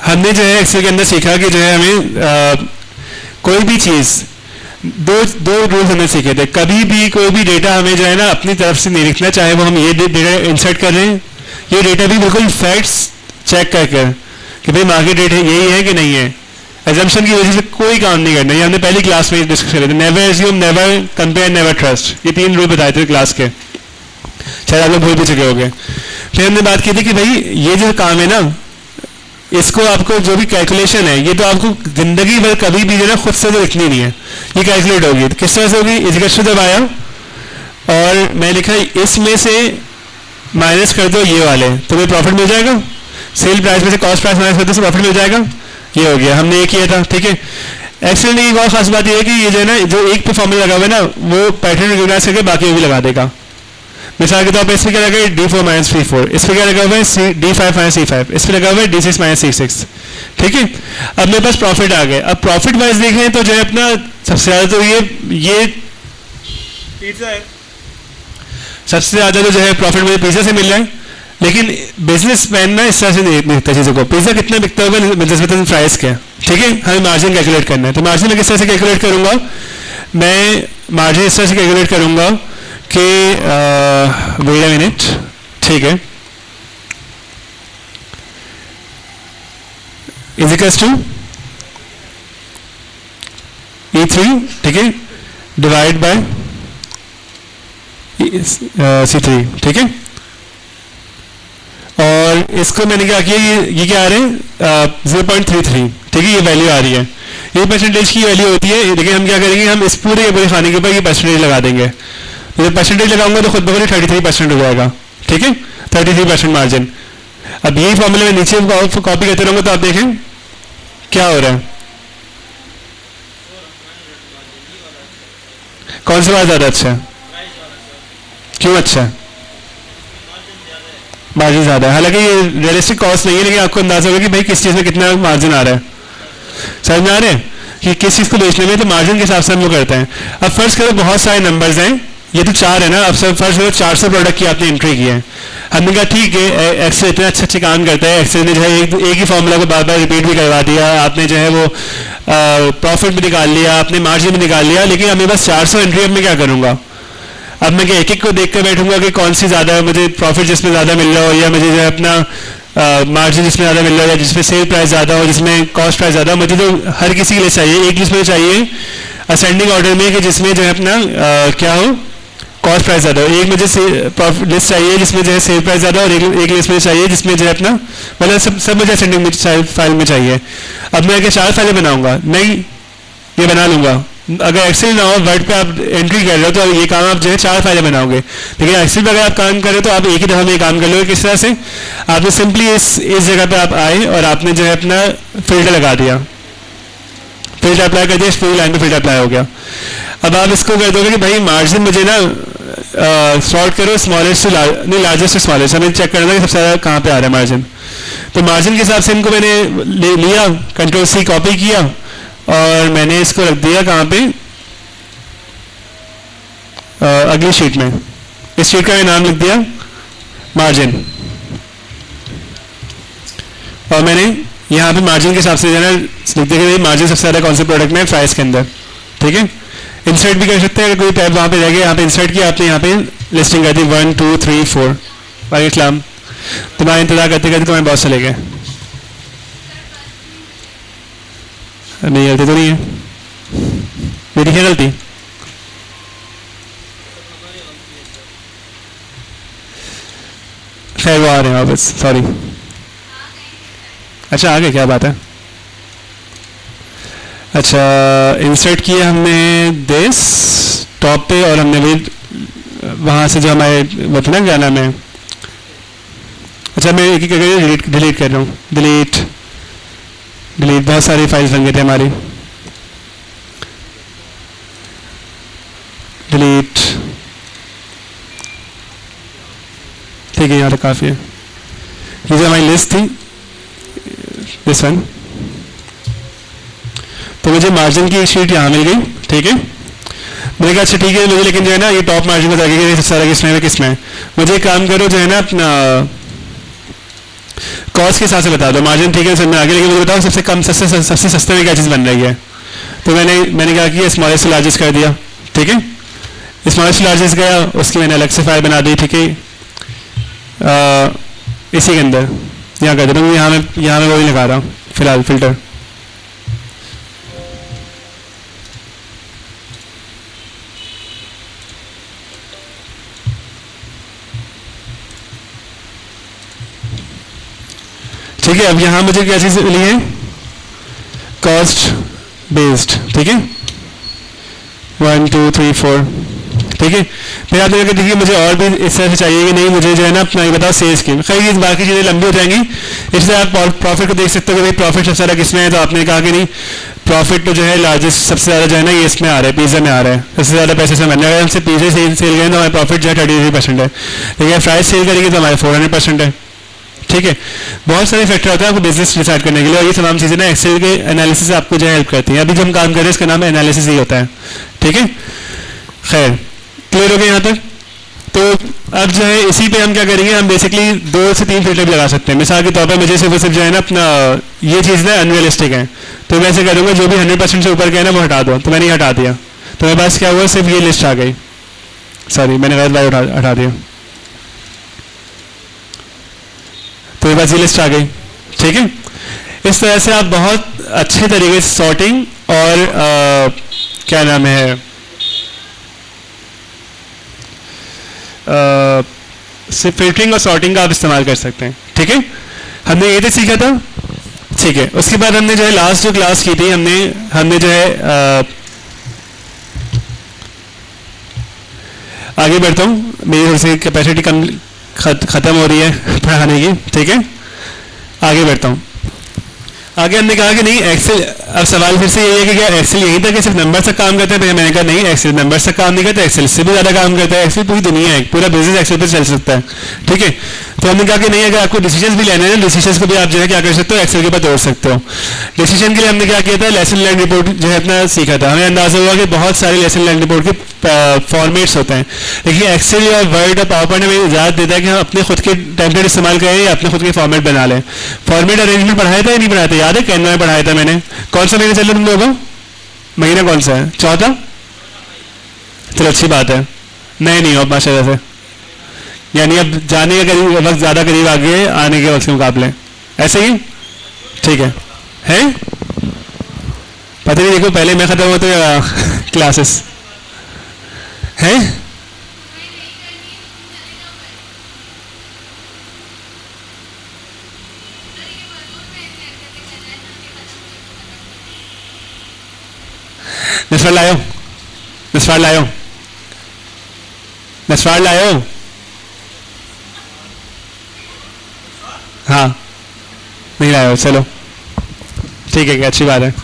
हमने जो है एक्सेल के अंदर सीखा कि जो है हमें कोई भी चीज़ दो रूल्स हमने सीखे थे। कभी भी कोई भी डेटा हमें जो है ना अपनी तरफ से नहीं लिखना, चाहे वो हम ये डेटा इंसर्ट कर रहे हैं, ये डेटा भी बिल्कुल फैक्ट्स चेक कर कि भाई मार्केट रेट यही है कि नहीं है। एजम्पशन की वजह से कोई काम नहीं करना, ये हमने पहली क्लास में डिस्कस करे थे। Never assume, never compare, never trust, ये 3 रूल बताए थे क्लास के, शायद आप लोग भूल भी चुके हो गए। फिर हमने बात की थी कि भाई ये जो काम है ना, इसको आपको जो भी कैलकुलेशन है, ये तो आपको जिंदगी भर कभी भी जो ना खुद से तो लिखनी नहीं है, ये कैलकुलेट होगी। किस तरह से होगी? इजिकल्स टू दबाया और मैं लिखा इसमें से माइनस कर दो ये वाले, तुम्हें प्रॉफिट मिल जाएगा। सेल प्राइस में से कॉस्ट प्राइस माइनस कर दो, प्रॉफिट मिल जाएगा। ये हो गया, हमने ये किया था, ठीक है। एक्सेल में एक और खास बात ये है कि ये जो है ना, जो एक पे फॉर्मूला लगा हुआ है ना, वो पैटर्न रिकॉग्नाइज करके बाकी भी लगा देगा। मिसाल के तौर पर इसमें क्या लगा है D4 माइनस D4, इस पर क्या लगा हुआ है D5 माइनस C5, इस पर लगा हुआ है D6 माइनस C6, ठीक है। अब मेरे पास प्रॉफिट आ गए। अब प्रॉफिट वाइज देखें तो जो है अपना सबसे ज़्यादा तो ये पिज़्ज़ा है, सबसे ज़्यादा तो जो है प्रॉफिट मुझे पिज़्ज़ा से मिल रहा है। लेकिन बिजनेस मैन ना इस तरह से नहीं देखता चीज़ों को। पिज़्ज़ा कितना बिकता होगा निस्बतन प्राइस के, ठीक है। हमें मार्जिन कैलकुलेट करना है, तो मार्जिन मैं किस तरह से कैलकुलेट करूँगा? मैं मार्जिन इस तरह से कैलकुलेट करूँगा कि वेट अ मिनट, ठीक है, इजिकल्स टू E3, ठीक है, डिवाइड बाय C3, ठीक है। और इसको मैंने क्या किया, ये क्या आ रहे हैं 0.33, ठीक है, ये वैल्यू आ रही है। ये परसेंटेज की वैल्यू होती है। लेकिन हम क्या करेंगे, हम इस पूरे खाने के ऊपर ये परसेंटेज लगा देंगे। जब परसेंटेज लगाऊंगा तो खुद ब खुद 33% हो जाएगा, ठीक है, 33% मार्जिन। अब यही फॉर्मूले में नीचे कॉपी करते रहूंगा तो आप देखें क्या हो रहा है। कौन सा बात ज़्यादा अच्छा है? क्यों अच्छा है? मार्जिन ज़्यादा है। हालांकि ये रियलिस्टिक कॉस्ट नहीं है, लेकिन आपको अंदाजा होगा कि भाई किस चीज़ में कितना मार्जिन आ रहा है। समझ में आ रहे हैं कि किस चीज़ को बेचने में तो मार्जिन के हिसाब से हम लोग करते हैं। अब फर्स्ट करो बहुत सारे नंबर्स हैं, ये तो 4 है ना। अब सब फर्स्ट करो 400 प्रोडक्ट की आपने एंट्री की है। हमने कहा ठीक है, एक्सेल इतना अच्छे काम करता है, एक्सेल ने जो है एक ही फॉर्मूला को बार बार रिपीट भी करवा दिया, आपने जो है वो प्रॉफिट भी निकाल लिया, आपने मार्जिन भी निकाल लिया। लेकिन अब मेरे पास 400 एंट्री, अब मैं क्या करूँगा? अब मैं क्या एक एक को देख कर बैठूंगा कि कौन सी ज़्यादा है, मुझे प्रॉफिट जिसमें ज़्यादा मिल रहा हो, या मुझे जो है अपना मार्जिन जिसमें ज़्यादा मिल रहा है, या जिसमें सेल प्राइस ज़्यादा हो, जिसमें कॉस्ट प्राइस ज़्यादा हो। मुझे तो हर किसी के लिए चाहिए, एक लिस्ट में चाहिए असेंडिंग ऑर्डर में कि जिसमें जो है अपना क्या हो, कॉस्ट प्राइस ज़्यादा हो। एक मुझे लिस्ट चाहिए जिसमें जो है सेल प्राइस ज़्यादा, और एक लिस्ट में चाहिए जिसमें जो है अपना मतलब सब मुझे असेंडिंग में फाइल में चाहिए। अब मैं क्या 4 फाइलें बनाऊंगा? नहीं, ये बना लूंगा। अगर एक्सेल ना हो, वर्ड पे आप एंट्री कर रहे हो तो ये काम आप जो है 4 फाइलें बनाओगे। लेकिन एक्सेल पे अगर आप काम कर रहे हो तो आप एक ही दफ़ा में काम कर लोगे। किस तरह से? आपने सिंपली इस जगह पे आप आए और आपने जो है अपना फिल्टर लगा दिया। फिल्टर अप्लाई कर दिया, इस पूरी लाइन पे फिल्टर अप्लाई हो गया। अब आप इसको कर दोगे कि भाई मार्जिन मुझे ना सॉर्ट करो स्मॉलेस्ट से नहीं लार्जेस्ट से स्मॉलेस्ट, हमें चेक करना था कि सबसे ज़्यादा कहाँ पे आ रहा है मार्जिन। तो मार्जिन के हिसाब से इनको मैंने लिया, कंट्रोल सी कॉपी किया और मैंने इसको रख दिया कहाँ पे, अगली शीट में। इस शीट का मैं नाम लिख दिया मार्जिन, और मैंने यहाँ पे मार्जिन के हिसाब से जो है लिख दिया कि मार्जिन सबसे ज़्यादा कौन से प्रोडक्ट में प्राइस के अंदर। ठीक है, इंसर्ट भी कर सकते हैं, अगर कोई टैब वहाँ पे रह गया, यहाँ पे इंसर्ट किया आपने, यहाँ पे लिस्टिंग कर दी 1 2 3 4। वालेकुम इस्लाम। तुम्हारा इंतजार करते करते तुम्हारे बहुत चले गए। नहीं गलती तो नहीं है मेरी, क्या गलती? खैर वो आ रहे हैं वापस, सॉरी। अच्छा आ गए, क्या बात है। अच्छा इंसर्ट किया हमने दिस टॉप पे, और हमने भी वहाँ से जो हमारे बताना क्या नाम है। अच्छा मैं एक एक डिलीट कर रहा हूँ, डिलीट, बहुत सारी फाइल्स बन गए थे हमारी, डिलीट। ठीक है यहाँ तक काफ़ी है। ये जो हमारी लिस्ट थी, दिस वन, तो मुझे मार्जिन की शीट यहाँ मिल गई। ठीक है, मैंने कहा अच्छा ठीक है मुझे, लेकिन जो है ना ये टॉप मार्जिन बता के सारा किसमें है किसमें है। मुझे एक काम करो जो है ना अपना कॉस्ट के हिसाब से बता दो मार्जिन। ठीक है सर मैं आगे, लेकिन मुझे बताओ सबसे कम सबसे सस्ते में क्या चीज़ बन रही है। तो मैंने कहा कि स्मॉलेस्ट से लार्जेस्ट कर दिया। ठीक है, स्मॉलेस्ट से लार्जेस्ट गया, उसकी मैंने अलग से फाइल बना दी। ठीक है, इसी के अंदर यहाँ कर दे रहा हूँ, यहाँ मैं वही लगा रहा हूँ फिलहाल फिल्टर। ठीक है, अब यहाँ मुझे क्या चीज़ मिली है, कॉस्ट बेस्ड। ठीक है 1 2 3 4। ठीक है, फिर आप देखिए मुझे और भी इस तरह से चाहिए कि नहीं, मुझे जो है ना अपना ये बताओ सेल्स की। खैर ये बाकी चीज़ें लंबी हो जाएंगी, इसलिए आप प्रॉफिट को देख सकते हो कि भाई प्रॉफिट सबसे ज़्यादा किसमें है। तो आपने कहा कि नहीं प्रॉफिट तो जो है लार्जेस्ट सबसे ज़्यादा जो है ना ये इसमें आ रहा है, पिज़्ज़ा में आ रहा है, सबसे ज़्यादा पैसे से बनने। अगर हमसे पिज़्ज़ा सेल करें तो हमारे प्रॉफिट जो है 33% है, लेकिन फ्राइज सेल करेंगे तो हमारे 400% है। ठीक है, बहुत सारे फैक्टर होते हैं आपको बिजनेस डिसाइड करने के लिए, और ये तमाम चीज़ें ना एक्सेल के एनालिसिस से आपको जो है हेल्प करती हैं। अभी जो हम काम कर रहे हैं इसका नाम एनालिसिस ही होता है। ठीक है, खैर क्लियर हो गया यहाँ तक। तो अब जो है इसी पे हम क्या करेंगे, हम बेसिकली 2 से 3 फिल्टर भी लगा सकते हैं। मिसाल के तौर पर मुझे सिर्फ जो है ना अपना ये चीज़ ना अनरियलिस्टिक है, तो मैं ऐसे करूँगा जो भी 100% से ऊपर का है ना वो हटा दो। तो मैंने हटा दिया, तो मेरे पास क्या हुआ, सिर्फ ये लिस्ट आ गई। सॉरी मैंने गलत बार हटा दिया, तो मेरे पास ये लिस्ट आ गई। ठीक है, इस तरह से आप बहुत अच्छे तरीके से सॉर्टिंग और क्या नाम है सिर्फ फिल्टरिंग और सॉर्टिंग का आप इस्तेमाल कर सकते हैं। ठीक है, हमने ये तो सीखा था। ठीक है, उसके बाद हमने जो है लास्ट जो क्लास की थी हमने जो है आगे बढ़ता हूँ, मेरी थोड़ी सी कैपेसिटी ख़त्म हो रही है पढ़ाने की। ठीक है, आगे बढ़ता हूँ। आगे हमने कहा कि नहीं एक्सेल, अब सवाल फिर से यही है कि क्या एक्सेल यहीं तक सिर्फ नंबर तक काम करते हैं। मैंने कहा नहीं, एक्सेल नंबर तक काम नहीं करता, एक्सेल से भी ज़्यादा काम करता है। एक्सेल पूरी दुनिया है, पूरा बिजनेस एक्सेल पर चल सकता है। ठीक है, तो हमने कहा कि नहीं अगर आपको डिसीजन भी लेने हैं, डिसीजन को भी आप जो है क्या कर सकते हो, एक्सेल के ऊपर तोड़ सकते हो। डिसीजन के लिए हमने क्या किया था, लेसन लर्न रिपोर्ट जो है अपना सीखा था। हमें अंदाजा हुआ कि बहुत सारे लेसन लर्न रिपोर्ट के फॉर्मेट्स होते हैं, लेकिन एक्सेल या वर्ड और पावर पॉइंट हमें इजाज़त देता है कि हम अपने खुद के टेम्पलेट इस्तेमाल करें या अपने खुद के फॉर्मेट बना लें। फॉर्मेट अरेंजमेंट पढ़ाया था या नहीं पढ़ाया था, याद है कैनवा में पढ़ाया था मैंने। कौन सा महीना चल रहा तुम लोगों का, महीना कौन सा है, चौथा? चलो अच्छी बात है, नहीं हो माशाल्लाह से, यानी अब जाने के करीब वक्त ज़्यादा करीब आ गए आने के वक्त के मुकाबले, ऐसे ही ठीक है। पता नहीं, देखो पहले मैं ख़त्म होते क्लासेस हैं। नस्फर लायो। हाँ नहीं लायो, चलो ठीक है, अच्छी बात है।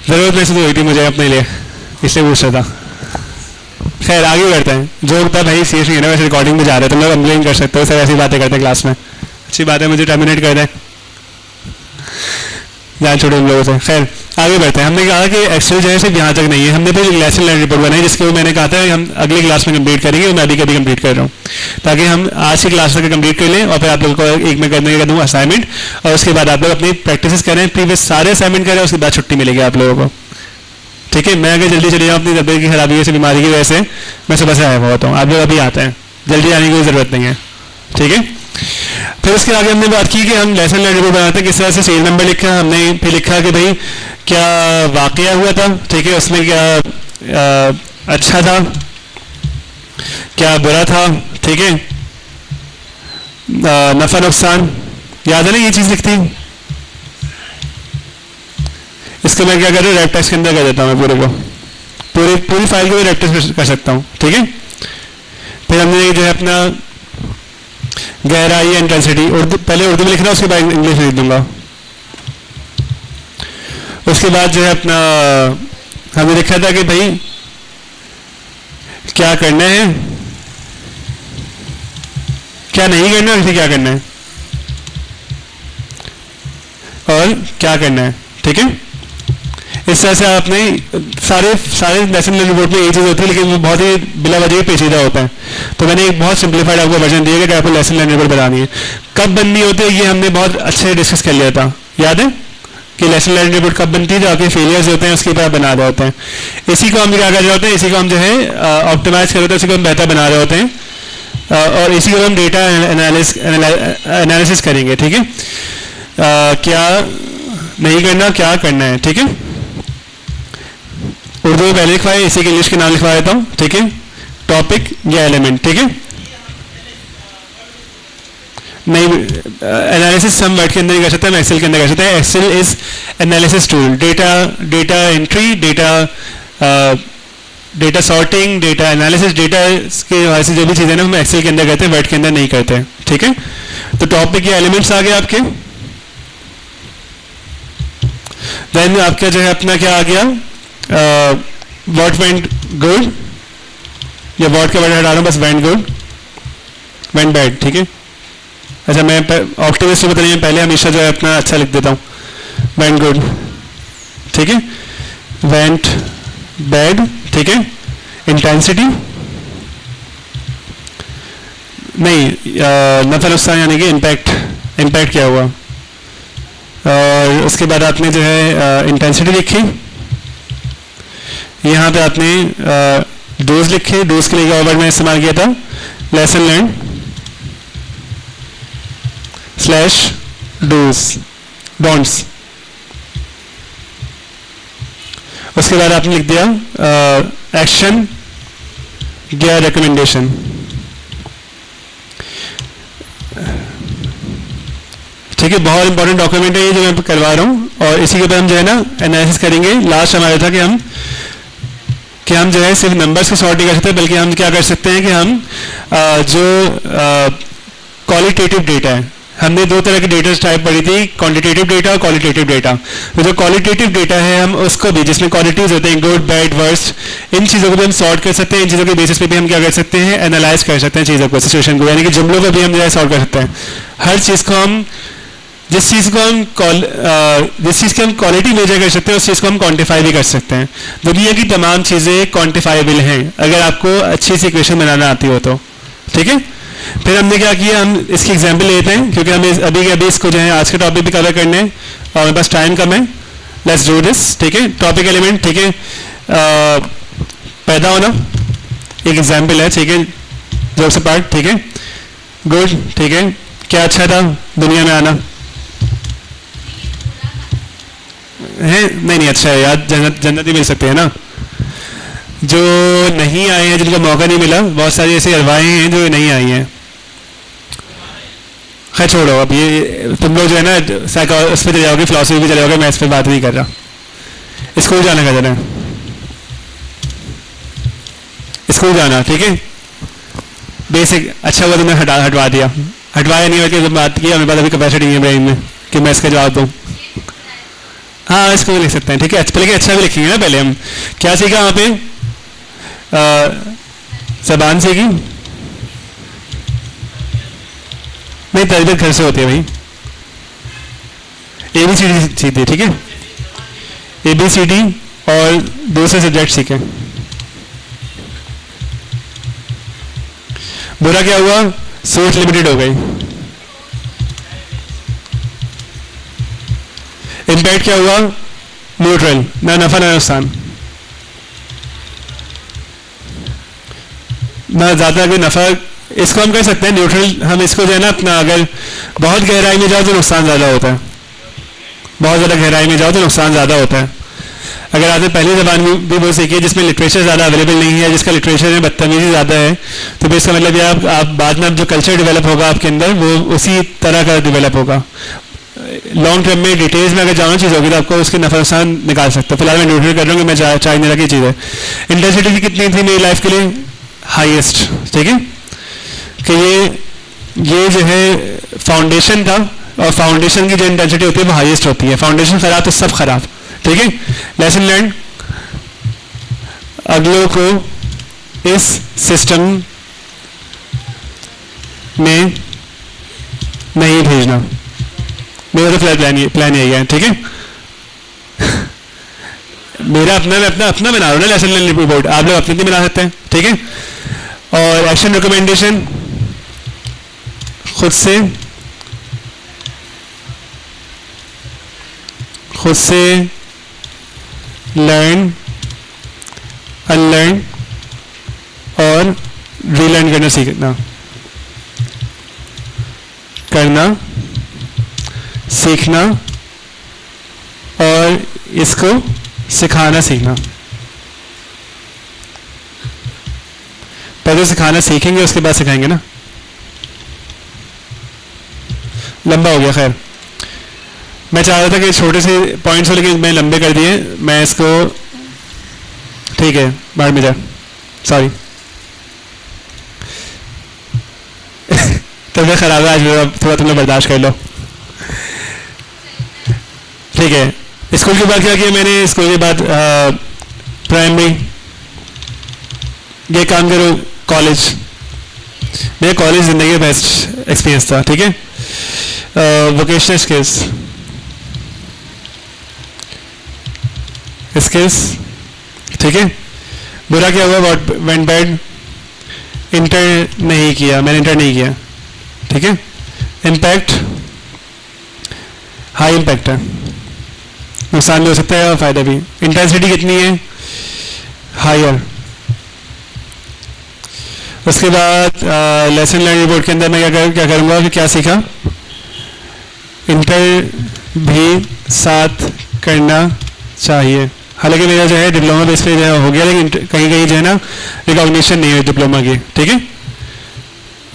ज़रूरत महसूस हुई थी मुझे अपने लिए, इसलिए पूछ रहा था। खैर आगे बढ़ते हैं। जो होता भाई सीरियस नहीं है ना, वैसे रिकॉर्डिंग में जा रहे हैं, तुम लोग कंप्लेन कर सकते हो सर ऐसी बातें करते हैं क्लास में। अच्छी बात है, मुझे टर्मिनेट कर दें, जान छोड़े उन लोगों से। खैर आगे बढ़ते हैं। हमने कहा कि एक्सेल जो है सिर्फ यहाँ तक नहीं है, हमने फिर लेसन लर्न रिपोर्ट बनाई जिसके वो मैंने कहा था हम अगली क्लास में कंप्लीट करेंगे, और मैं अभी कभी कंप्लीट कर रहा हूँ, ताकि हम आज की क्लास तक कंप्लीट कर लें और फिर आप लोगों को एक में करने का दूँ असाइनमेंट, और उसके बाद आप लोग अपनी प्रैक्टिस करें, प्रीवियस सारे असाइनमेंट करें, उसके बाद छुट्टी मिलेगी आप लोगों को। ठीक है, मैं अगर जल्दी चले जाऊँ अपनी तबियत की खराबी से बीमारी की वजह से, मैं सुबह से आया हुआ होता हूँ, आप लोग अभी आते हैं, जल्दी आने की कोई ज़रूरत नहीं है। ठीक है, फिर उसके आगे हमने बात की कि हम लेसन लर्न रिपोर्ट बनाते हैं, किस तरह से सीरियल नंबर लिखा, हमने फिर लिखा कि भाई क्या वाकया हुआ था, ठीक है, उसमें क्या अच्छा था, क्या बुरा था, ठीक है, नफा नुकसान, याद है ना ये चीज़ लिखती। इसको मैं क्या कर रहा हूँ, रेप टेक्स्ट के अंदर कर देता हूँ, मैं पूरे को पूरी फाइल को भी रेप टेक्स्ट कर सकता हूँ। ठीक है, फिर हमने जो है अपना गहराई इंटेंसिटी, उर्दू पहले उर्दू में लिखना, उसके बाद इंग्लिश में लिख दूंगा। उसके बाद जो है अपना हमने लिखा था कि भाई क्या करना है, क्या नहीं करना है, क्या करना है और क्या करना है। ठीक है, इस तरह से आपने सारे लेसन रिपोर्ट में ये चीज़ होती है, लेकिन वो बहुत ही बिला वजह पेचीदा होता है। तो मैंने एक बहुत सिंप्लीफाइड आपको वर्जन दिया कि आपको लेसन लर्न रिपोर्ट बनानी है, कब बननी होती है ये हमने बहुत अच्छे डिस्कस कर लिया था, याद है कि लेसन लर्न रिपोर्ट कब बनती है, जो आपके फेलियर्स होते हैं उसके ऊपर बना रहे होते हैं। इसी को हम क्या कर रहे होते हैं, इसी को हम जो है ऑप्टिमाइज कर रहे होते हैं, इसी को हम बेहतर बना रहे होते हैं, और इसी को हम डेटा एनालिसिस करेंगे। ठीक है, क्या नहीं करना, क्या करना है। ठीक है, उर्दू में पहले लिखवाए, इसी के इंग्लिश के नाम लिखवा देता हूँ। ठीक है, टॉपिक या एलिमेंट। ठीक है, नहीं एनालिसिस हम वर्ड के अंदर ही कर सकते हैं, हम एक्सेल के अंदर कर सकते हैं। Excel is analysis tool, data entry, data sorting, data analysis, data के वैसे जो भी चीज़ें ना हम एक्सेल के अंदर करते हैं, वर्ड के अंदर नहीं करते हैं। ठीक है, तो टॉपिक या एलिमेंट्स आ गए आपके। देन आपका जो है अपना क्या आ गया, व्हाट वेंट गुड, या व्हाट का वर्ड हटा रहा हूँ, बस वेंट गुड, वेंट बैड। ठीक है, अच्छा मैं ऑक्टिविस्ट बता रही हूँ, पहले हमेशा जो है अपना अच्छा लिख देता हूँ, वेंट गुड। ठीक है, वेंट बैड। ठीक है, इंटेंसिटी नहीं, नफा नुकसान यानी कि इम्पैक्ट क्या हुआ, और उसके बाद आपने जो है इंटेंसिटी लिखी, यहाँ पे आपने डोज लिखे, डोज के लिए वर्ड में इस्तेमाल किया था लेसन लर्न /डोज डोंट्स। उसके बाद आपने लिख दिया एक्शन या रिकमेंडेशन। ठीक है, बहुत इंपॉर्टेंट डॉक्यूमेंट है ये जो मैं करवा रहा हूँ, और इसी के ऊपर हम जो है ना एनालिसिस करेंगे। लास्ट हमारा था कि हम जो है सिर्फ नंबर्स की सॉर्ट नहीं कर सकते, बल्कि हम क्या कर सकते हैं कि हम जो क्वालिटेटिव डेटा है, हमने दो तरह की डेटा टाइप पढ़ी थी, क्वांटिटेटिव डेटा और क्वालिटेटिव डेटा। तो जो क्वालिटेटिव डेटा है हम उसको भी, जिसमें क्वालिटीज होते हैं गुड बैड वर्स्ट, इन चीज़ों को भी हम सॉर्ट कर सकते हैं, इन चीज़ों के बेसिस पे भी हम क्या कर सकते हैं, एनालाइज कर सकते हैं चीज़ों को, सिचुएशन को, यानी कि जुमलों को भी हम जो है सॉर्ट कर सकते हैं। हर चीज़ को हम जिस चीज़ की हम क्वालिटी मेजर कर सकते हैं, उस चीज़ को हम क्वांटिफाई भी कर सकते हैं। दुनिया की तमाम चीज़ें क्वांटिफाइबल हैं अगर आपको अच्छी सी इक्वेशन बनाना आती हो तो। ठीक है, फिर हमने क्या किया, हम इसकी एग्जांपल लेते हैं, क्योंकि हमें अभी इसको जो है आज के टॉपिक भी कवर करने हैं और हमारे पास टाइम कम है। Let's do this. ठीक है, टॉपिक एलिमेंट। ठीक है, पैदा होना एक एग्जांपल है। ठीक है, जॉब से पार्ट। ठीक है, गुड। ठीक है, क्या अच्छा था दुनिया में आना है, नहीं अच्छा है यार, जन्नत ही मिल सकते हैं ना। जो नहीं आए हैं, जिनको मौका नहीं मिला, बहुत सारी ऐसी अरवाएं हैं जो नहीं आई हैं। खैर छोड़ो, अब ये तुम लोग जो है ना उस पर चले जाओगे, फिलोसफी पे चले जाओगे, मैं इस पर बात नहीं कर रहा। स्कूल जाने का जाना, स्कूल जाना। ठीक है, बेसिक अच्छा हुआ तुमने हटवा दिया, हटवाया नहीं होकर तुम बात की, हमें पास अभी कैपेसिटी नहीं है ब्रेन में कि मैं इसका जवाब दूँ। हाँ इसको भी लिख सकते हैं, ठीक है। पहले अच्छा भी लिखेंगे ना, पहले हम क्या सीखा वहाँ पे, जबान सीखी नहीं, तरबियत घर से होती है भाई। ABCD सीखी, ठीक है, ABCD और दूसरे सब्जेक्ट सीखे। बुरा क्या हुआ, सोच लिमिटेड हो गई। इम्पैक्ट क्या हुआ, न्यूट्रल, ना नफा ना नुकसान, ना ज्यादा कोई नफा। इसको हम कह सकते हैं न्यूट्रल। हम इसको जो है ना अपना, अगर बहुत गहराई में जाओ तो नुकसान ज्यादा होता है, बहुत ज्यादा गहराई में जाओ तो नुकसान ज्यादा होता है। अगर आपने पहली जबान भी वो सीखी है जिसमें लिटरेचर ज़्यादा अवेलेबल नहीं है, जिसका लिटरेचर में बदतमीजी ज़्यादा है, तो फिर इसका मतलब ये आप बाद में जो कल्चर डेवलप होगा आपके अंदर वो उसी तरह का डेवलप होगा। लॉन्ग टर्म में डिटेल्स में अगर जाना चीज़ होगी तो आपको उसके नफा नुकसान निकाल सकते हो। फिलहाल मैं न्यूट्रल कर रहा हूँ कि मैं चाय नहीं रखी चीज़ है। इंटेंसिटी कितनी थी मेरी लाइफ के लिए, हाईएस्ट, ठीक है, कि ये जो है फाउंडेशन था, और फाउंडेशन की जो इंटेंसिटी होती है वो हाईएस्ट होती है। फाउंडेशन खराब तो सब खराब, ठीक है। लेसन लर्न, अगलों को इस सिस्टम में नहीं भेजना। मेरा तो प्लान यही है, ठीक है। मेरा अपना, मैं अपना बना रहा हूँ ना लेसन लर्न रिपोर्ट, आप लोग अपने भी बना सकते हैं, ठीक है। और एक्शन रिकमेंडेशन, खुद से लर्न, अनलर्न और रीलर्न करना सीखना और इसको सिखाना सीखना। पहले सिखाना सीखेंगे उसके बाद सिखाएंगे ना, लंबा हो गया। खैर मैं चाह रहा था कि छोटे से पॉइंट्स हो, लेकिन मैं लंबे कर दिए। मैं इसको, ठीक है, बाहर में जा, सॉरी। तबीयत खराब है आज मेरा, थोड़ा तुम लोग बर्दाश्त कर लो, ठीक है। स्कूल की बात क्या किया मैंने, स्कूल के बाद प्राइमरी, ये काम करो। कॉलेज, मेरे कॉलेज ज़िंदगी का बेस्ट एक्सपीरियंस था, ठीक है। वोकेशनल स्किल्स, ठीक है। बुरा क्या हुआ, व्हाट वेंट बैड, इंटर नहीं किया, मैंने इंटर नहीं किया, ठीक है। इम्पैक्ट, हाई इम्पैक्ट है, नुकसान भी हो सकता है और फायदा भी। इंटेंसिटी कितनी है, हायर। उसके बाद लेसन लर्न रिपोर्ट के अंदर मैं क्या करूँगा कि क्या सीखा, इंटर भी साथ करना चाहिए। हालांकि मेरा जो है डिप्लोमा बेस पे जो है हो गया, लेकिन कहीं कहीं जो है ना रिकॉग्निशन नहीं है डिप्लोमा की, ठीक है।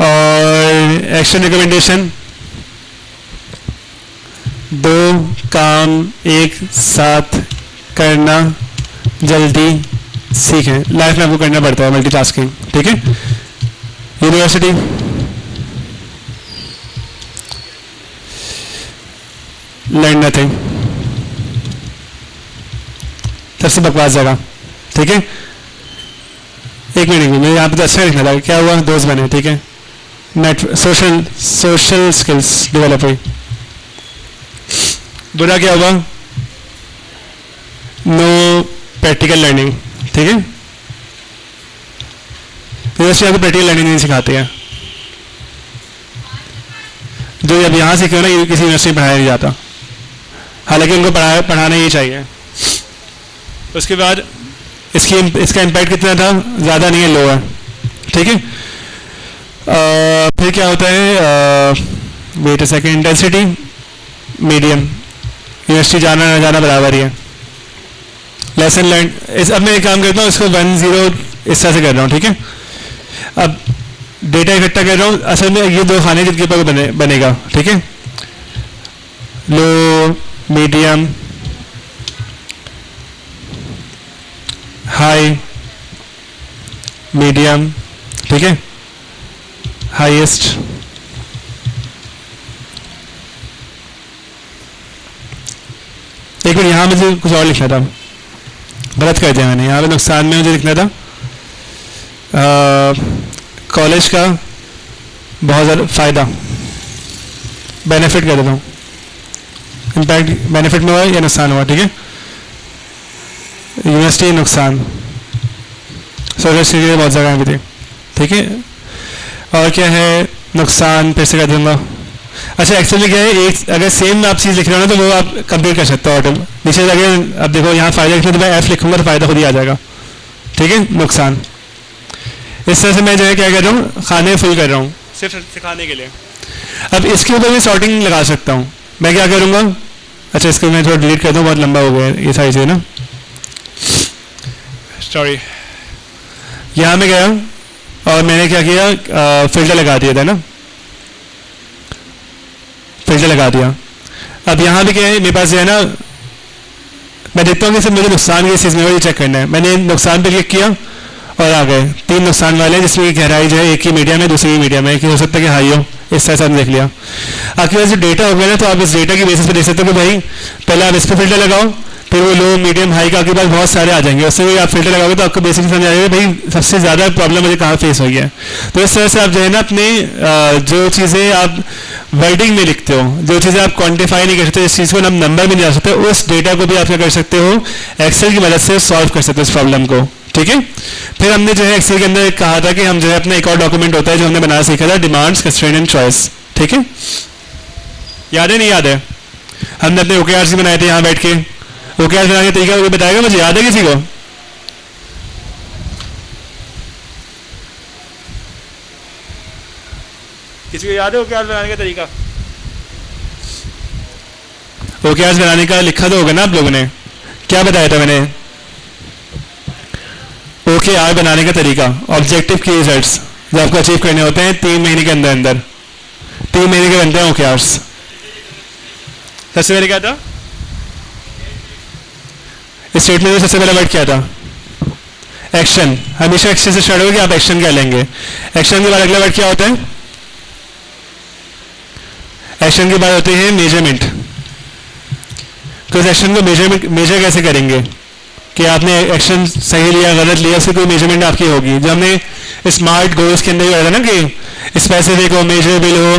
और एक्शन रिकमेंडेशन, 2 काम एक साथ करना जल्दी सीखें। लाइफ में आपको करना पड़ता है मल्टीटास्किंग, ठीक है। यूनिवर्सिटी, लर्न नथिंग, सबसे बकवास जगह, ठीक है। एक मिनट में यहाँ पे तो अच्छा लिखना था, क्या हुआ, दोस्त बने, ठीक है। नेट सोशल स्किल्स डेवलप हुई। बुरा क्या हुआ, नो प्रैक्टिकल लर्निंग, ठीक है। यूनिवर्सिटी आपको प्रैक्टिकल लर्निंग नहीं सिखाते हैं, जो अब यहाँ सीखे ना, किसी यूनिवर्सिटी में पढ़ाया नहीं जाता, हालांकि उनको पढ़ाना ही चाहिए। उसके बाद इसका इम्पैक्ट कितना था, ज़्यादा नहीं है, लो है, ठीक है। फिर क्या होता है, wait a second, intensity medium, university जाना ना जाना बराबर ही है। लेसन लर्न, अब मैं एक काम करता हूँ, इसको 1-0 इस तरह से कर रहा हूँ, ठीक है। अब डेटा इकट्ठा कर रहा हूँ, असल में ये 2 खाने जिनके ऊपर बनेगा, ठीक है। लो, मीडियम, हाई, मीडियम, ठीक है, हाईएस्ट। एक मिनट यहाँ मुझे कुछ और लिखना था, गलत कर दिया मैंने। यहाँ पे नुकसान में मुझे लिखना था कॉलेज का बहुत ज़्यादा फ़ायदा, बेनिफिट कर देता हूँ, इम्पैक्ट बेनिफिट में हुआ या नुकसान हुआ, ठीक है। यूनिवर्सिटी नुकसान, सोशल बहुत जगह भी थी, ठीक है। और क्या है नुकसान, फिर से कर दूंगा। अच्छा एक्चुअली क्या है, एक अगर सेम आप चीज़ लिख रहे हो ना तो वो आप कंप्लीट कर सकते हो ऑटो नीचे जाके। अब देखो यहाँ फ़ायदा लिखना तो मैं एफ लिखूंगा तो फ़ायदा खुद ही आ जाएगा, ठीक है। नुकसान इस तरह से मैं जो है क्या कर रहा हूँ, खाने फुल कर रहा हूँ सिर्फ सिखाने के लिए। अब इसके ऊपर मैं सॉर्टिंग लगा सकता हूँ। मैं क्या करूँगा, अच्छा इसको मैं थोड़ा डिलीट कर दूँ, बहुत लंबा हो गया ये सारी चीज़ ना, सॉरी। यहाँ में गया और मैंने क्या किया, फिल्टर लगा दिया था ना, फिल्टर लगा दिया। अब यहाँ भी क्या है मेरे पास जो है ना, मैं देखता हूँ कि सब मुझे नुकसान की चीज़ में वही चेक करना है। मैंने नुकसान पे क्लिक किया और आ गए 3 नुकसान वाले, जिसमें गहराई जो है एक ही मीडियम है, दूसरी मीडियम है, कि हो सकता है कि हाई हो। इस तरह से हमने देख लिया। आपके पास जो डेटा हो गया ना, तो आप इस डेटा की बेसिस पे देख सकते हो कि भाई पहले आप इस पर फिल्टर लगाओ, फिर वो लो मीडियम हाई का आपके पास बहुत सारे आ जाएंगे। उससे भी आप फिल्टर लगाओगे तो आपको बेसिकली समझ आएगा भाई सबसे ज़्यादा प्रॉब्लम मुझे कहाँ फेस हुई है। तो इस तरह से आप जो है ना अपने जो चीज़ें आप वर्डिंग में लिखते हो, जो चीज़ें आप क्वांटिफाई नहीं कर सकते, जिस चीज़ को हम नंबर में नहीं जा सकते, उस डेटा को भी आप क्या कर सकते हो, एक्सेल की मदद से सॉल्व कर सकते हो इस प्रॉब्लम को, ठीक है। फिर हमने जो है एक्सेल के अंदर कहा था कि हम जो है अपना एक और डॉक्यूमेंट होता है जो हमने बनाना सीखा था, डिमांड्स कंस्ट्रेंट एंड चॉइस, ठीक है। याद है नहीं याद है, हमने अपने OKRs भी बनाए थे यहाँ बैठ के। OKRs बनाने का तरीका वो बताएगा, मुझे याद है किसी को? किसी को याद है OKRs बनाने का तरीका? OKRs बनाने का लिखा तो होगा ना आप लोगों ने, क्या बताया था मैंने? OKR बनाने का तरीका, ऑब्जेक्टिव की रिजल्ट्स जो आपको अचीव करने होते हैं 3 महीने के अंदर अंदर, 3 महीने के बनते हैं OKRs। सबसे पहले क्या था स्टेटमेंट में, सबसे पहला वर्ड क्या था? एक्शन। हमेशा एक्शन से स्टार्ट होगा कि आप एक्शन क्या लेंगे। एक्शन के बाद अगला वर्ड क्या होता है? एक्शन के बाद होते हैं मेजरमेंट। तो इस एक्शन को मेजर कैसे करेंगे कि आपने एक्शन सही लिया गलत लिया, उससे कोई मेजरमेंट आपकी होगी। जो हमने स्मार्ट गोल्स के अंदर था ना कि स्पेसिफिक हो, मेजरेबल हो,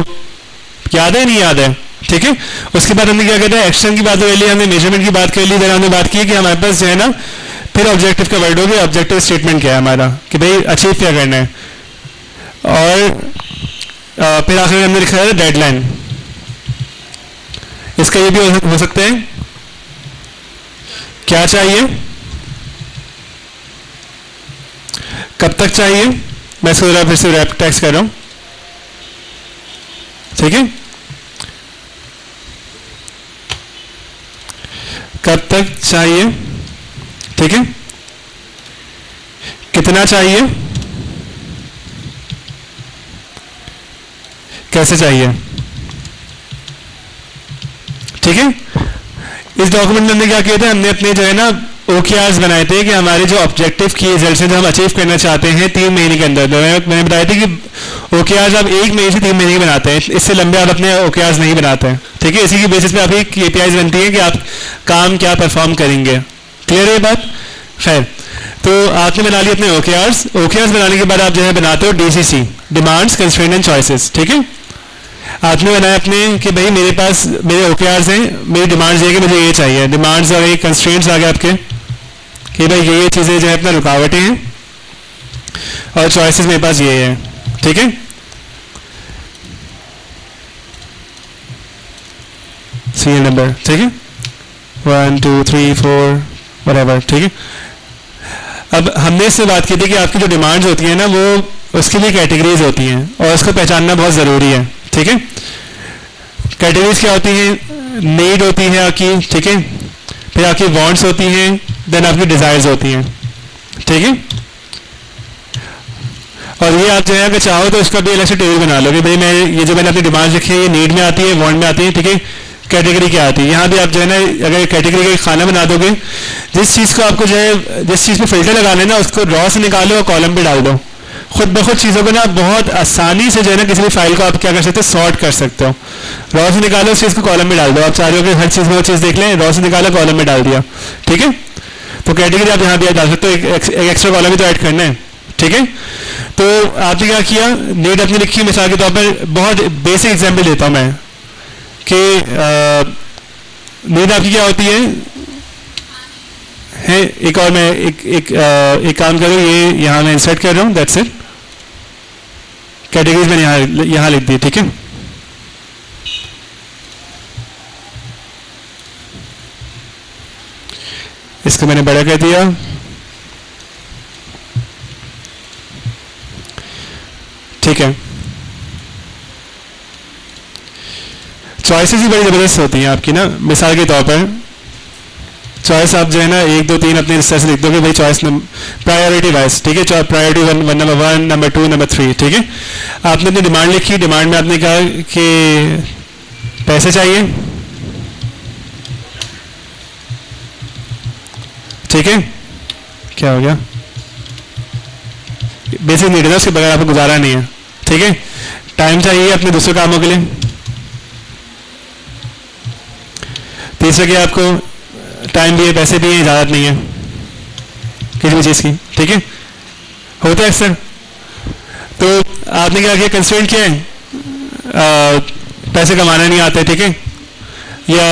याद है नहीं याद है, ठीक है। उसके बाद हमने क्या कहते हैं, एक्शन की बात कर ली, हमने मेजरमेंट की बात कर ली, फिर हमने बात की कि हमारे पास जो है ना फिर ऑब्जेक्टिव का वर्ड हो गया। ऑब्जेक्टिव स्टेटमेंट क्या है हमारा कि भाई अचीव क्या करना है। और फिर आखिर में हमने लिखा है डेडलाइन। इसका ये भी हो सकता है क्या चाहिए, कब तक चाहिए। मैं इसको फिर से रैप टेक्स्ट कर रहा हूं, ठीक है। कब तक चाहिए, ठीक है। कितना चाहिए, कैसे चाहिए, ठीक है। इस डॉक्यूमेंट में हमने क्या किया था, हमने अपने जो है ना OKRs बनाए थे कि हमारे जो ऑब्जेक्टिव की रिजल्ट हैं जो हम अचीव करना चाहते हैं 3 महीने के अंदर। मैंने बताया था कि OKRs आप 1 महीने से 3 महीने के बनाते हैं, इससे लंबे आप अपने OKRs नहीं बनाते हैं, ठीक है। इसी की बेसिस पे आपकी KPIs बनती है कि आप काम क्या परफॉर्म करेंगे। क्लियर है बात? खैर, तो आपने बना लिया अपने OKRs बनाने के बाद आप जो है बनाते हो DCC, demands constraint and choices, ठीक है। आपने बनाया अपने कि भाई मेरे पास मेरे OKRs हैं, मेरी डिमांड्स ये कि मुझे ये चाहिए, डिमांड्स आ गई, कंस्ट्रेंट्स आ गए आपके कि भाई ये चीज़ें जो है अपना रुकावटें हैं, और चॉइसेस मेरे पास ये है, ठीक है। सीरियल नंबर, ठीक है, 1 2 3 4 बराबर, ठीक है। अब हमने इससे बात की थी कि आपकी जो डिमांड्स होती हैं ना वो उसके लिए कैटेगरीज होती हैं और उसको पहचानना बहुत ज़रूरी है, ठीक है। कैटेगरीज क्या होती हैं? नीड होती है आपकी, ठीक है, फिर आपकी वांट्स होती हैं, देन आपकी डिज़ायर्स होती हैं, ठीक है। और ये आप जो है अगर चाहो तो इसका भी अलग से टेबल बना लो कि भाई मैं ये जो मैंने अपनी डिमांड्स लिखी है ये नीड में आती है, वांट में आती है, ठीक है। कैटेगरी क्या आती है, यहाँ भी आप जो है ना अगर कैटेगरी का खाना बना दोगे, जिस चीज़ को आपको जो है जिस चीज़ पे फिल्टर लगाना है ना उसको रॉ से निकालो और कॉलम पे डाल दो, खुद ब खुद चीज़ों को ना बहुत आसानी से जो है ना किसी भी फाइल को आप क्या कर सकते हो, सॉर्ट कर सकते हो। रॉ से निकालो, उस चीज़ को कॉलम में डाल दो। आप चाह रहे हो कि हर चीज़ में वो चीज़ देख लें, रॉ से निकालो, कॉलम में डाल दिया, ठीक है। तो कैटेगरी आप यहाँ भी डाल सकते हो, एक एक्स्ट्रा कॉलम भी तो ऐड करना है, ठीक है। तो आपने क्या किया, नीड अपनी लिखी। मिसाल के तौर पर बहुत बेसिक एग्जाम्पल देता हूँ मैं कि नीड आपकी क्या होती है। एक और मैं एक काम करूँ, ये यहाँ मैं इंसर्ट कर रहा हूँ, दैट्स इट। कैटेगरीज मैंने यहाँ लिख दी, ठीक है। इसको मैंने बड़ा कर दिया, ठीक है। चॉइसेस ही बड़ी ज़बरदस्त होती हैं आपकी ना। मिसाल के तौर पर चॉइस आप जो है ना 1 2 3 अपने हिस्से से लिख दो कि भाई चॉइस प्रायोरिटी वाइज, ठीक है। Priority one number 1, number 2, number 3, ठीक है। आपने अपनी डिमांड लिखी, डिमांड में आपने कहा कि पैसे चाहिए, ठीक है। क्या हो गया, बेसिक नीड है ना, उसके बगैर आपको गुजारा नहीं है, ठीक है। टाइम चाहिए अपने दूसरे कामों के लिए। तीसरा क्या, आपको टाइम भी है, पैसे भी है, इजाजत नहीं है किसी भी चीज़ की, ठीक है। होता है अक्सर। तो आपने क्या किया, कंस्ट्रेंट क्या है, पैसे कमाना नहीं आते, ठीक है। या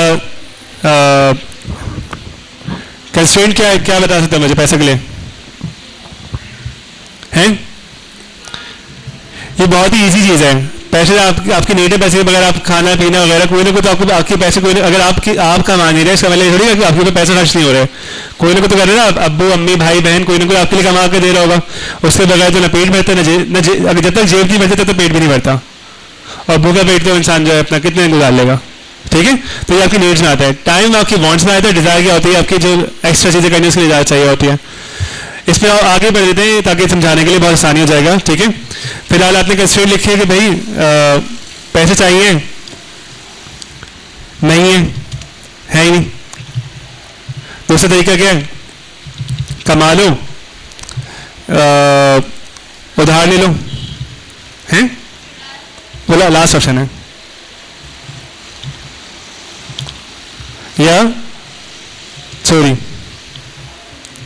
कंस्ट्रेंट क्या है, क्या बता सकते हो मुझे पैसे के लिए हैं। ये बहुत ही इजी चीज़ है। पैसे आपकी नीड है, पैसे के बगैर आप खाना पीना वगैरह कोई ना कोई तो आपके पैसे कोई अगर आप कमा नहीं रहे, इसका मतलब थोड़ी है कि आपके ऊपर पैसे खर्च नहीं हो रहे। कोई ना कोई तो कर रहे ना, अब्बू अम्मी भाई बहन कोई ना कोई आपके लिए कमा के दे रहा होगा। उसके बगैर तो ना पेट भरता अगर जब तक जेब नहीं भरती तब तक पेट भी नहीं भरता। और भूखा पेट तो इंसान जो है अपना कितने गुजार लेगा, ठीक है। तो ये आपकी नीड्स में आता है। टाइम आपकी वांट्स में आता है। डिजायर क्या होती है, आपकी जो एक्स्ट्रा चीज़ें करनी उसके लिए ज़्यादा चाहिए होती है। इस पर आगे बढ़ देते हैं ताकि समझाने के लिए बहुत आसानी हो जाएगा, ठीक है। फिलहाल आपने कंस्ट्रेंट लिखी है कि भाई पैसे चाहिए, नहीं है ही नहीं। दूसरा तरीका क्या है, कमा लो, उधार ले लो, हैं। बोला लास्ट ऑप्शन है। या चोरी,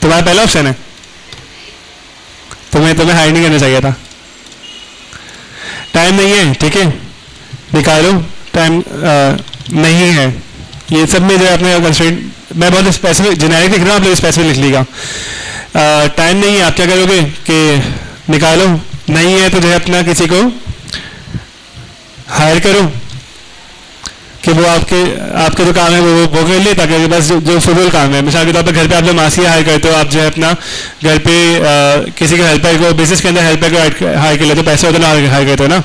तुम्हारा पहला ऑप्शन है। तुम्हें हायर नहीं करना चाहिए था। टाइम नहीं है, ठीक है, निकालो। टाइम नहीं है, ये सब में जो है अपने कंस्ट्रेंट, मैं बहुत स्पेसिफिक जेनेरिक लिख रहा हूँ, आप लोग स्पेसिफिक लिख लीजिएगा। टाइम नहीं है, आप क्या करोगे कि निकालो। नहीं है तो जो है अपना किसी को हायर करो कि वो आपके जो काम है वो कर ले, ताकि बस जो फजूल काम है। मिसाल के तौर पर घर पे आप लोग मासी हायर करते हो, आप जो है अपना घर पे किसी के हेल्पर को, बिजनेस के अंदर हेल्पर को हायर कर लेते हो, पैसे होते ना हायर करते हो ना,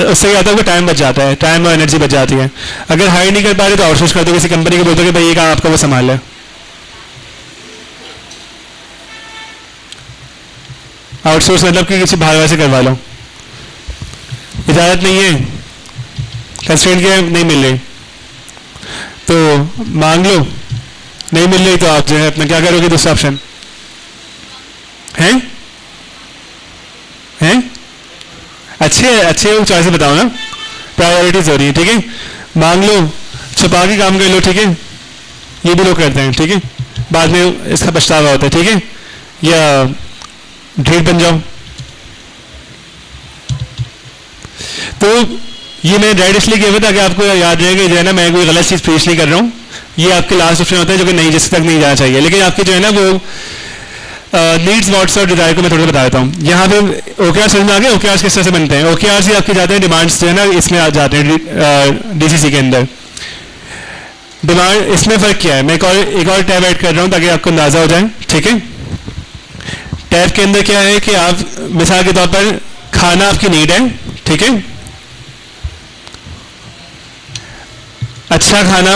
उससे क्या होता है, टाइम बच जाता है, टाइम और एनर्जी बच जाती है। अगर हायर नहीं कर पा रहे तो आउटसोर्स कर दो, किसी कंपनी को बोलते हो कि भाई ये काम आपका वो संभाल है। आउटसोर्स मतलब कि किसी बाहर से करवा लो। इजाज़त नहीं है, कंस्ट्रेंट के नहीं मिल रही तो मांग लो, नहीं मिल रही तो आप जो है अपना क्या करोगे, दूसरा ऑप्शन है। अच्छे चॉइस बताओ ना, प्रायोरिटीज हो रही है, ठीक है। मांग लो, छुपा के काम कर लो, ठीक है। ये भी लोग करते हैं, ठीक है, बाद में इसका पछतावा होता है, ठीक है। या ढेर बन जाओ। तो ये मैंने डायरेक्ट इसलिए किया था कि आपको याद रहेगा जो है ना, मैं कोई गलत चीज़ पेश नहीं कर रहा हूँ। ये आपके लास्ट ऑप्शन होता है जो कि नहीं, जिस तक नहीं जाना चाहिए। लेकिन आपकी जो है ना वो नीड्स, वांट्स और डिजायर को मैं थोड़ा बता देता हूँ। यहाँ पे OKR समझ में आ गया। OKRs किस तरह से बनते हैं। OKRs ही आपके जाते हैं, डिमांड्स जो है ना इसमें आ जाते हैं DCC के अंदर। डिमांड इसमें फ़र्क क्या है, मैं एक और टैब ऐड कर रहा हूँ ताकि आपको अंदाज़ा हो जाए, ठीक है। टैब के अंदर क्या है कि आप मिसाल के तौर पर खाना आपकी नीड है, ठीक है। अच्छा खाना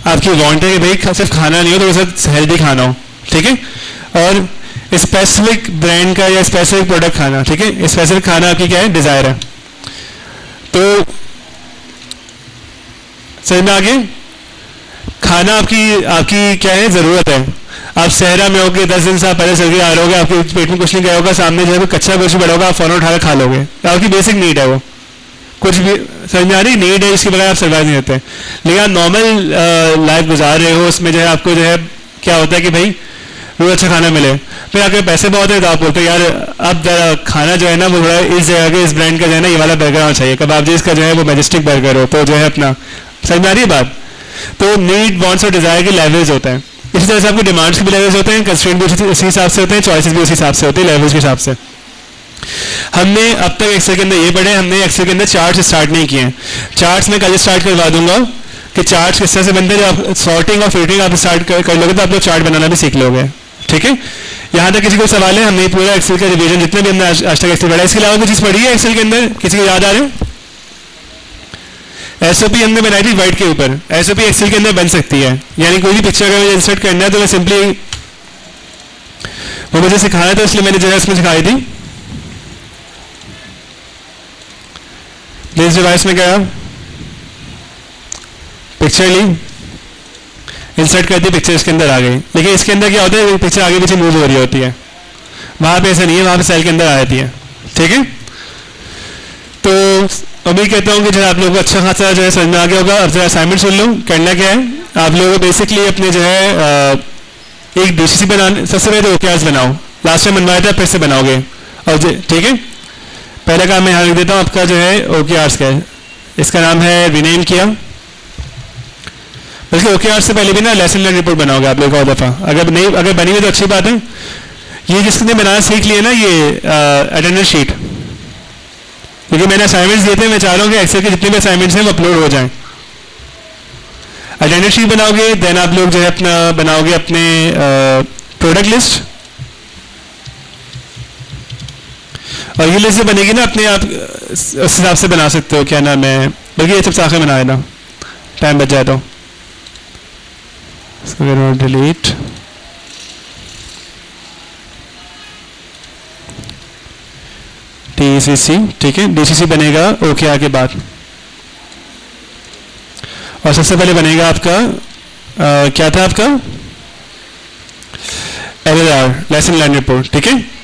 आपकी वांट है कि भाई सिर्फ खाना नहीं हो तो उसके हेल्दी खाना हो, ठीक है। और स्पेसिफिक ब्रांड का या स्पेसिफिक प्रोडक्ट खाना, ठीक है। स्पेसिफिक खाना आपकी क्या है, डिजायर है। तो समझ में आ गया, खाना आपकी क्या है, ज़रूरत है। आप सहरा में होगे, 10 दिन से आप पहले चल के आ रहे होगे, आपके पेट में कुछ नहीं गया होगा, सामने जो है कच्चा कुछ बड़ा होगा, आप फ़ौरन उठाकर खा लोगे, आपकी बेसिक नीड है वो, कुछ भी समझ में आ रही नीड है, इसके बगैर आप सर्वाइव नहीं होते। लेकिन आप नॉर्मल लाइफ गुजार रहे हो, उसमें जो है आपको जो है क्या होता है कि भाई रोज अच्छा खाना मिले, फिर आपके पैसे बहुत है तो आप बोलते हैं यार अब खाना जो है ना वो थोड़ा इस जगह के इस ब्रांड का जो है ना ये वाला बर्गर होना चाहिए, कबाब जी इसका जो है वो मैजेस्टिक बर्गर हो, तो जो है अपना समझ में आ रही है बात। तो नीड वांट्स और डिजायर के लेवल्स होते हैं, इसी तरह से आपके डिमांड्स के भी लेवल्स होते हैं, कंस्ट्रेंट भी उसी हिसाब से होते हैं, चॉइसेस भी उसी हिसाब से होते हैं, लेवल्स के हिसाब से। हमने अब तक एक्सेल के अंदर ये पढ़े, हमने एक्सेल के अंदर चार्ट्स स्टार्ट नहीं किए हैं। चार्ट्स में कल स्टार्ट करवा दूंगा कि चार्ट्स किस तरह से बनते हैं, जब आप सॉर्टिंग और फिल्टरिंग आप स्टार्ट कर लोगे तो आप लोग चार्ट बनाना भी सीख लोगे, ठीक है। यहाँ तक किसी को सवाल है, हमने पूरा एक्सेल का रिवीजन जितने भी हमने आज तक एक्सेल पढ़ा, इसके अलावा कुछ चीज़ पढ़ी है एक्सेल के अंदर, किसी को याद आ रहे हो? एसओपी हमने बनाई थी व्हाइट के ऊपर, एसओपी एक्सेल के अंदर बन सकती है, यानी कोई भी पिक्चर अगर मुझे इंसर्ट करना है तो मैं सिंपली वो मुझे सिखाया था इसलिए मैंने जो है उसमें सिखाई थी। प्लीज डिवाइस में गया, पिक्चर ली, इंसर्ट कर दी, पिक्चर इसके अंदर आ गई, लेकिन इसके अंदर क्या होता है पिक्चर आगे पीछे मूव हो रही होती है, वहां पे ऐसा नहीं है, वहां पे सेल के अंदर आ जाती है, ठीक है। तो उम्मीद कहता हूँ कि जो है आप लोगों को अच्छा खासा जो है समझ में आ गया होगा। अब जरा असाइनमेंट सुन लो, करना क्या है आप लोगों को बेसिकली अपने जो है एक डीसीसी बनाने, सबसे पहले ओकेआरस बनाओ, लास्ट टाइम बनवाया था फिर से बनाओगे, और ठीक है। पहला काम मैं यहाँ लिख देता हूँ आपका जो है ओकेआरस का है, इसका नाम है रीनेम किया, बल्कि ओकेआरस से पहले भी ना लेसन लर्न रिपोर्ट बनाओगे आप लोग और दफ़ा, अगर बनी हुई तो अच्छी बात है। ये जिसने बनाना सीख लिया ना ये अटेंडेंस शीट, क्योंकि मैंने असाइनमेंट्स दिए थे, मैं चाह रहा हूँ कि एक्सेल के जितने भी असाइनमेंट्स हैं वो अपलोड हो जाएं। अटेंडेंस शीट बनाओगे, देन आप लोग जो है अपना बनाओगे अपने प्रोडक्ट लिस्ट, और ये लिस्ट जो बनेगी ना अपने आप उस हिसाब से बना सकते हो, क्या नाम है, बल्कि ये सब साखे बनाए ना, टाइम बच जाए तो इसको डिलीट, TCC, ठीक है, DCC बनेगा OKR के बाद, और सबसे पहले बनेगा आपका क्या था आपका LLR, लेसन लर्न रिपोर्ट, ठीक है।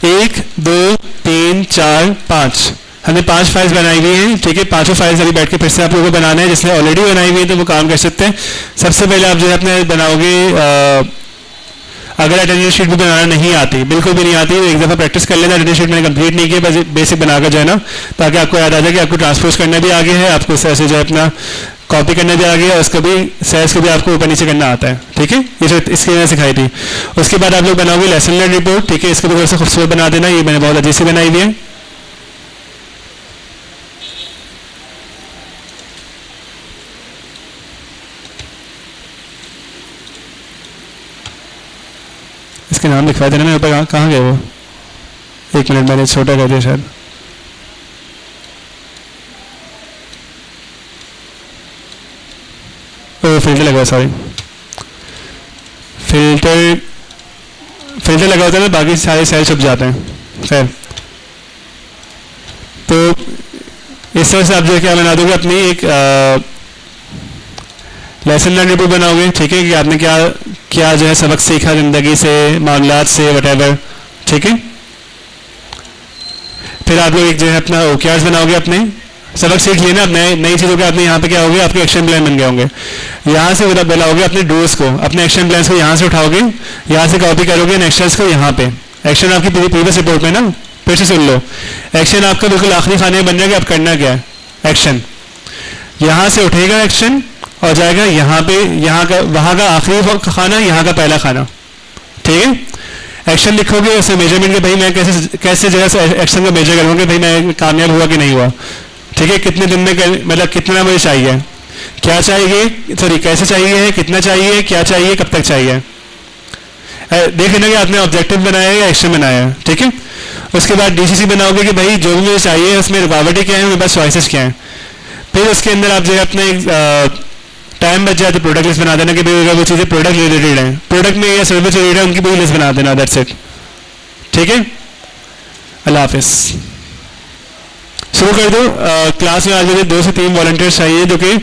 1 2 3 4 5 हमने 5 फाइल्स बनाई हुई हैं, ठीक है। पांचों फाइल्स अभी बैठ के फिर से आप लोगों को बनाना है, जिसने ऑलरेडी बनाई हुई है तो वो काम कर सकते हैं। सबसे पहले आप जो है अपने बनाओगे, अगर अटेंडेंस शीट भी बनाना नहीं आती, बिल्कुल भी नहीं आती, एक दफ़ा प्रैक्टिस कर लेना। अटेंडेंस शीट मैंने कंप्लीट नहीं किया, बस बेसिक बनाकर जो है ना, ताकि आपको याद आ जाए कि आपको ट्रांसपोज करना भी आगे है, आपको सर से जो है अपना कॉपी करना भी आगे है, उसको भी सेल्स को भी आपको ऊपर नीचे करना आता है, ठीक है। ये जो इसके मैंने सिखाई थी। उसके बाद आप लोग बनाओगे लेसन लर्न रिपोर्ट, ठीक है, इसको भी थोड़ा सा खूबसूरत बना देना, ये मैंने बहुत अच्छी से बनाई हुई है। इसके नाम लिखवा देना, मेरे ऊपर कहाँ गए वो, एक मिनट मैंने छोटा कर दिया शायद, फिल्टर लगा, सॉरी फिल्टर लगा होता है ना, बाकी सारे सेल छुप जाते हैं। खैर, तो इस तरह से आप जो क्या बना दोगे अपनी एक लेसन लर्न रिपोर्ट बनाओगे, ठीक है, कि आपने क्या क्या जो है सबक सीखा जिंदगी से, मामलात से, वटेवर, ठीक है। फिर आप लोग एक जो है अपना OKRs बनाओगे, अपने सबक सीख लेना, अब नई चीज़ों के आपने यहाँ पे क्या होगे, आपके एक्शन प्लान बन गए होंगे। यहाँ से बनाओगे अपने डोज को, अपने एक्शन प्लान को यहाँ से उठाओगे, यहाँ से कॉपी करोगे एक्शंस को, यहाँ पे एक्शन आपकी प्रीवियस रिपोर्ट में ना, फिर से सुन लो, एक्शन आपका बिल्कुल आखिरी खाने में बन जाएगा। अब करना क्या है, एक्शन यहाँ से उठेगा एक्शन और जाएगा यहाँ पे, यहाँ का वहाँ का आखिरी खाना, यहाँ का पहला खाना, ठीक है। एक्शन लिखोगे, उससे मेजरमेंट के भाई मैं कैसे जो है एक्शन का मेजर करूँगा, भाई मैं कामयाब हुआ कि नहीं हुआ, ठीक है, कितने दिन में मतलब कितना मुझे चाहिए, क्या चाहिए, सॉरी कैसे चाहिए, कितना चाहिए, क्या चाहिए, कब तक चाहिए। देख लेना कि आपने ऑब्जेक्टिव बनाया है या एक्शन बनाया है, ठीक है। उसके बाद DCC बनाओगे कि भाई जो भी मुझे चाहिए उसमें रुकावटें क्या है, मेरे पास चॉइसेस क्या हैं। फिर उसके अंदर आप जो है अपने टाइम बच जाए तो प्रोडक्ट लिस्ट बना देना कि भाई अगर वो चीज़ें प्रोडक्ट रिलेटेड हैं, प्रोडक्ट में या सर्विस रिलेटेड है, उनकी पूरी लिस्ट बना देना, दैट्स इट, ठीक है। अल्लाह हाफिज़। शुरू कर दो। क्लास में आज मुझे 2 से 3 वॉलंटियर्स चाहिए जो कि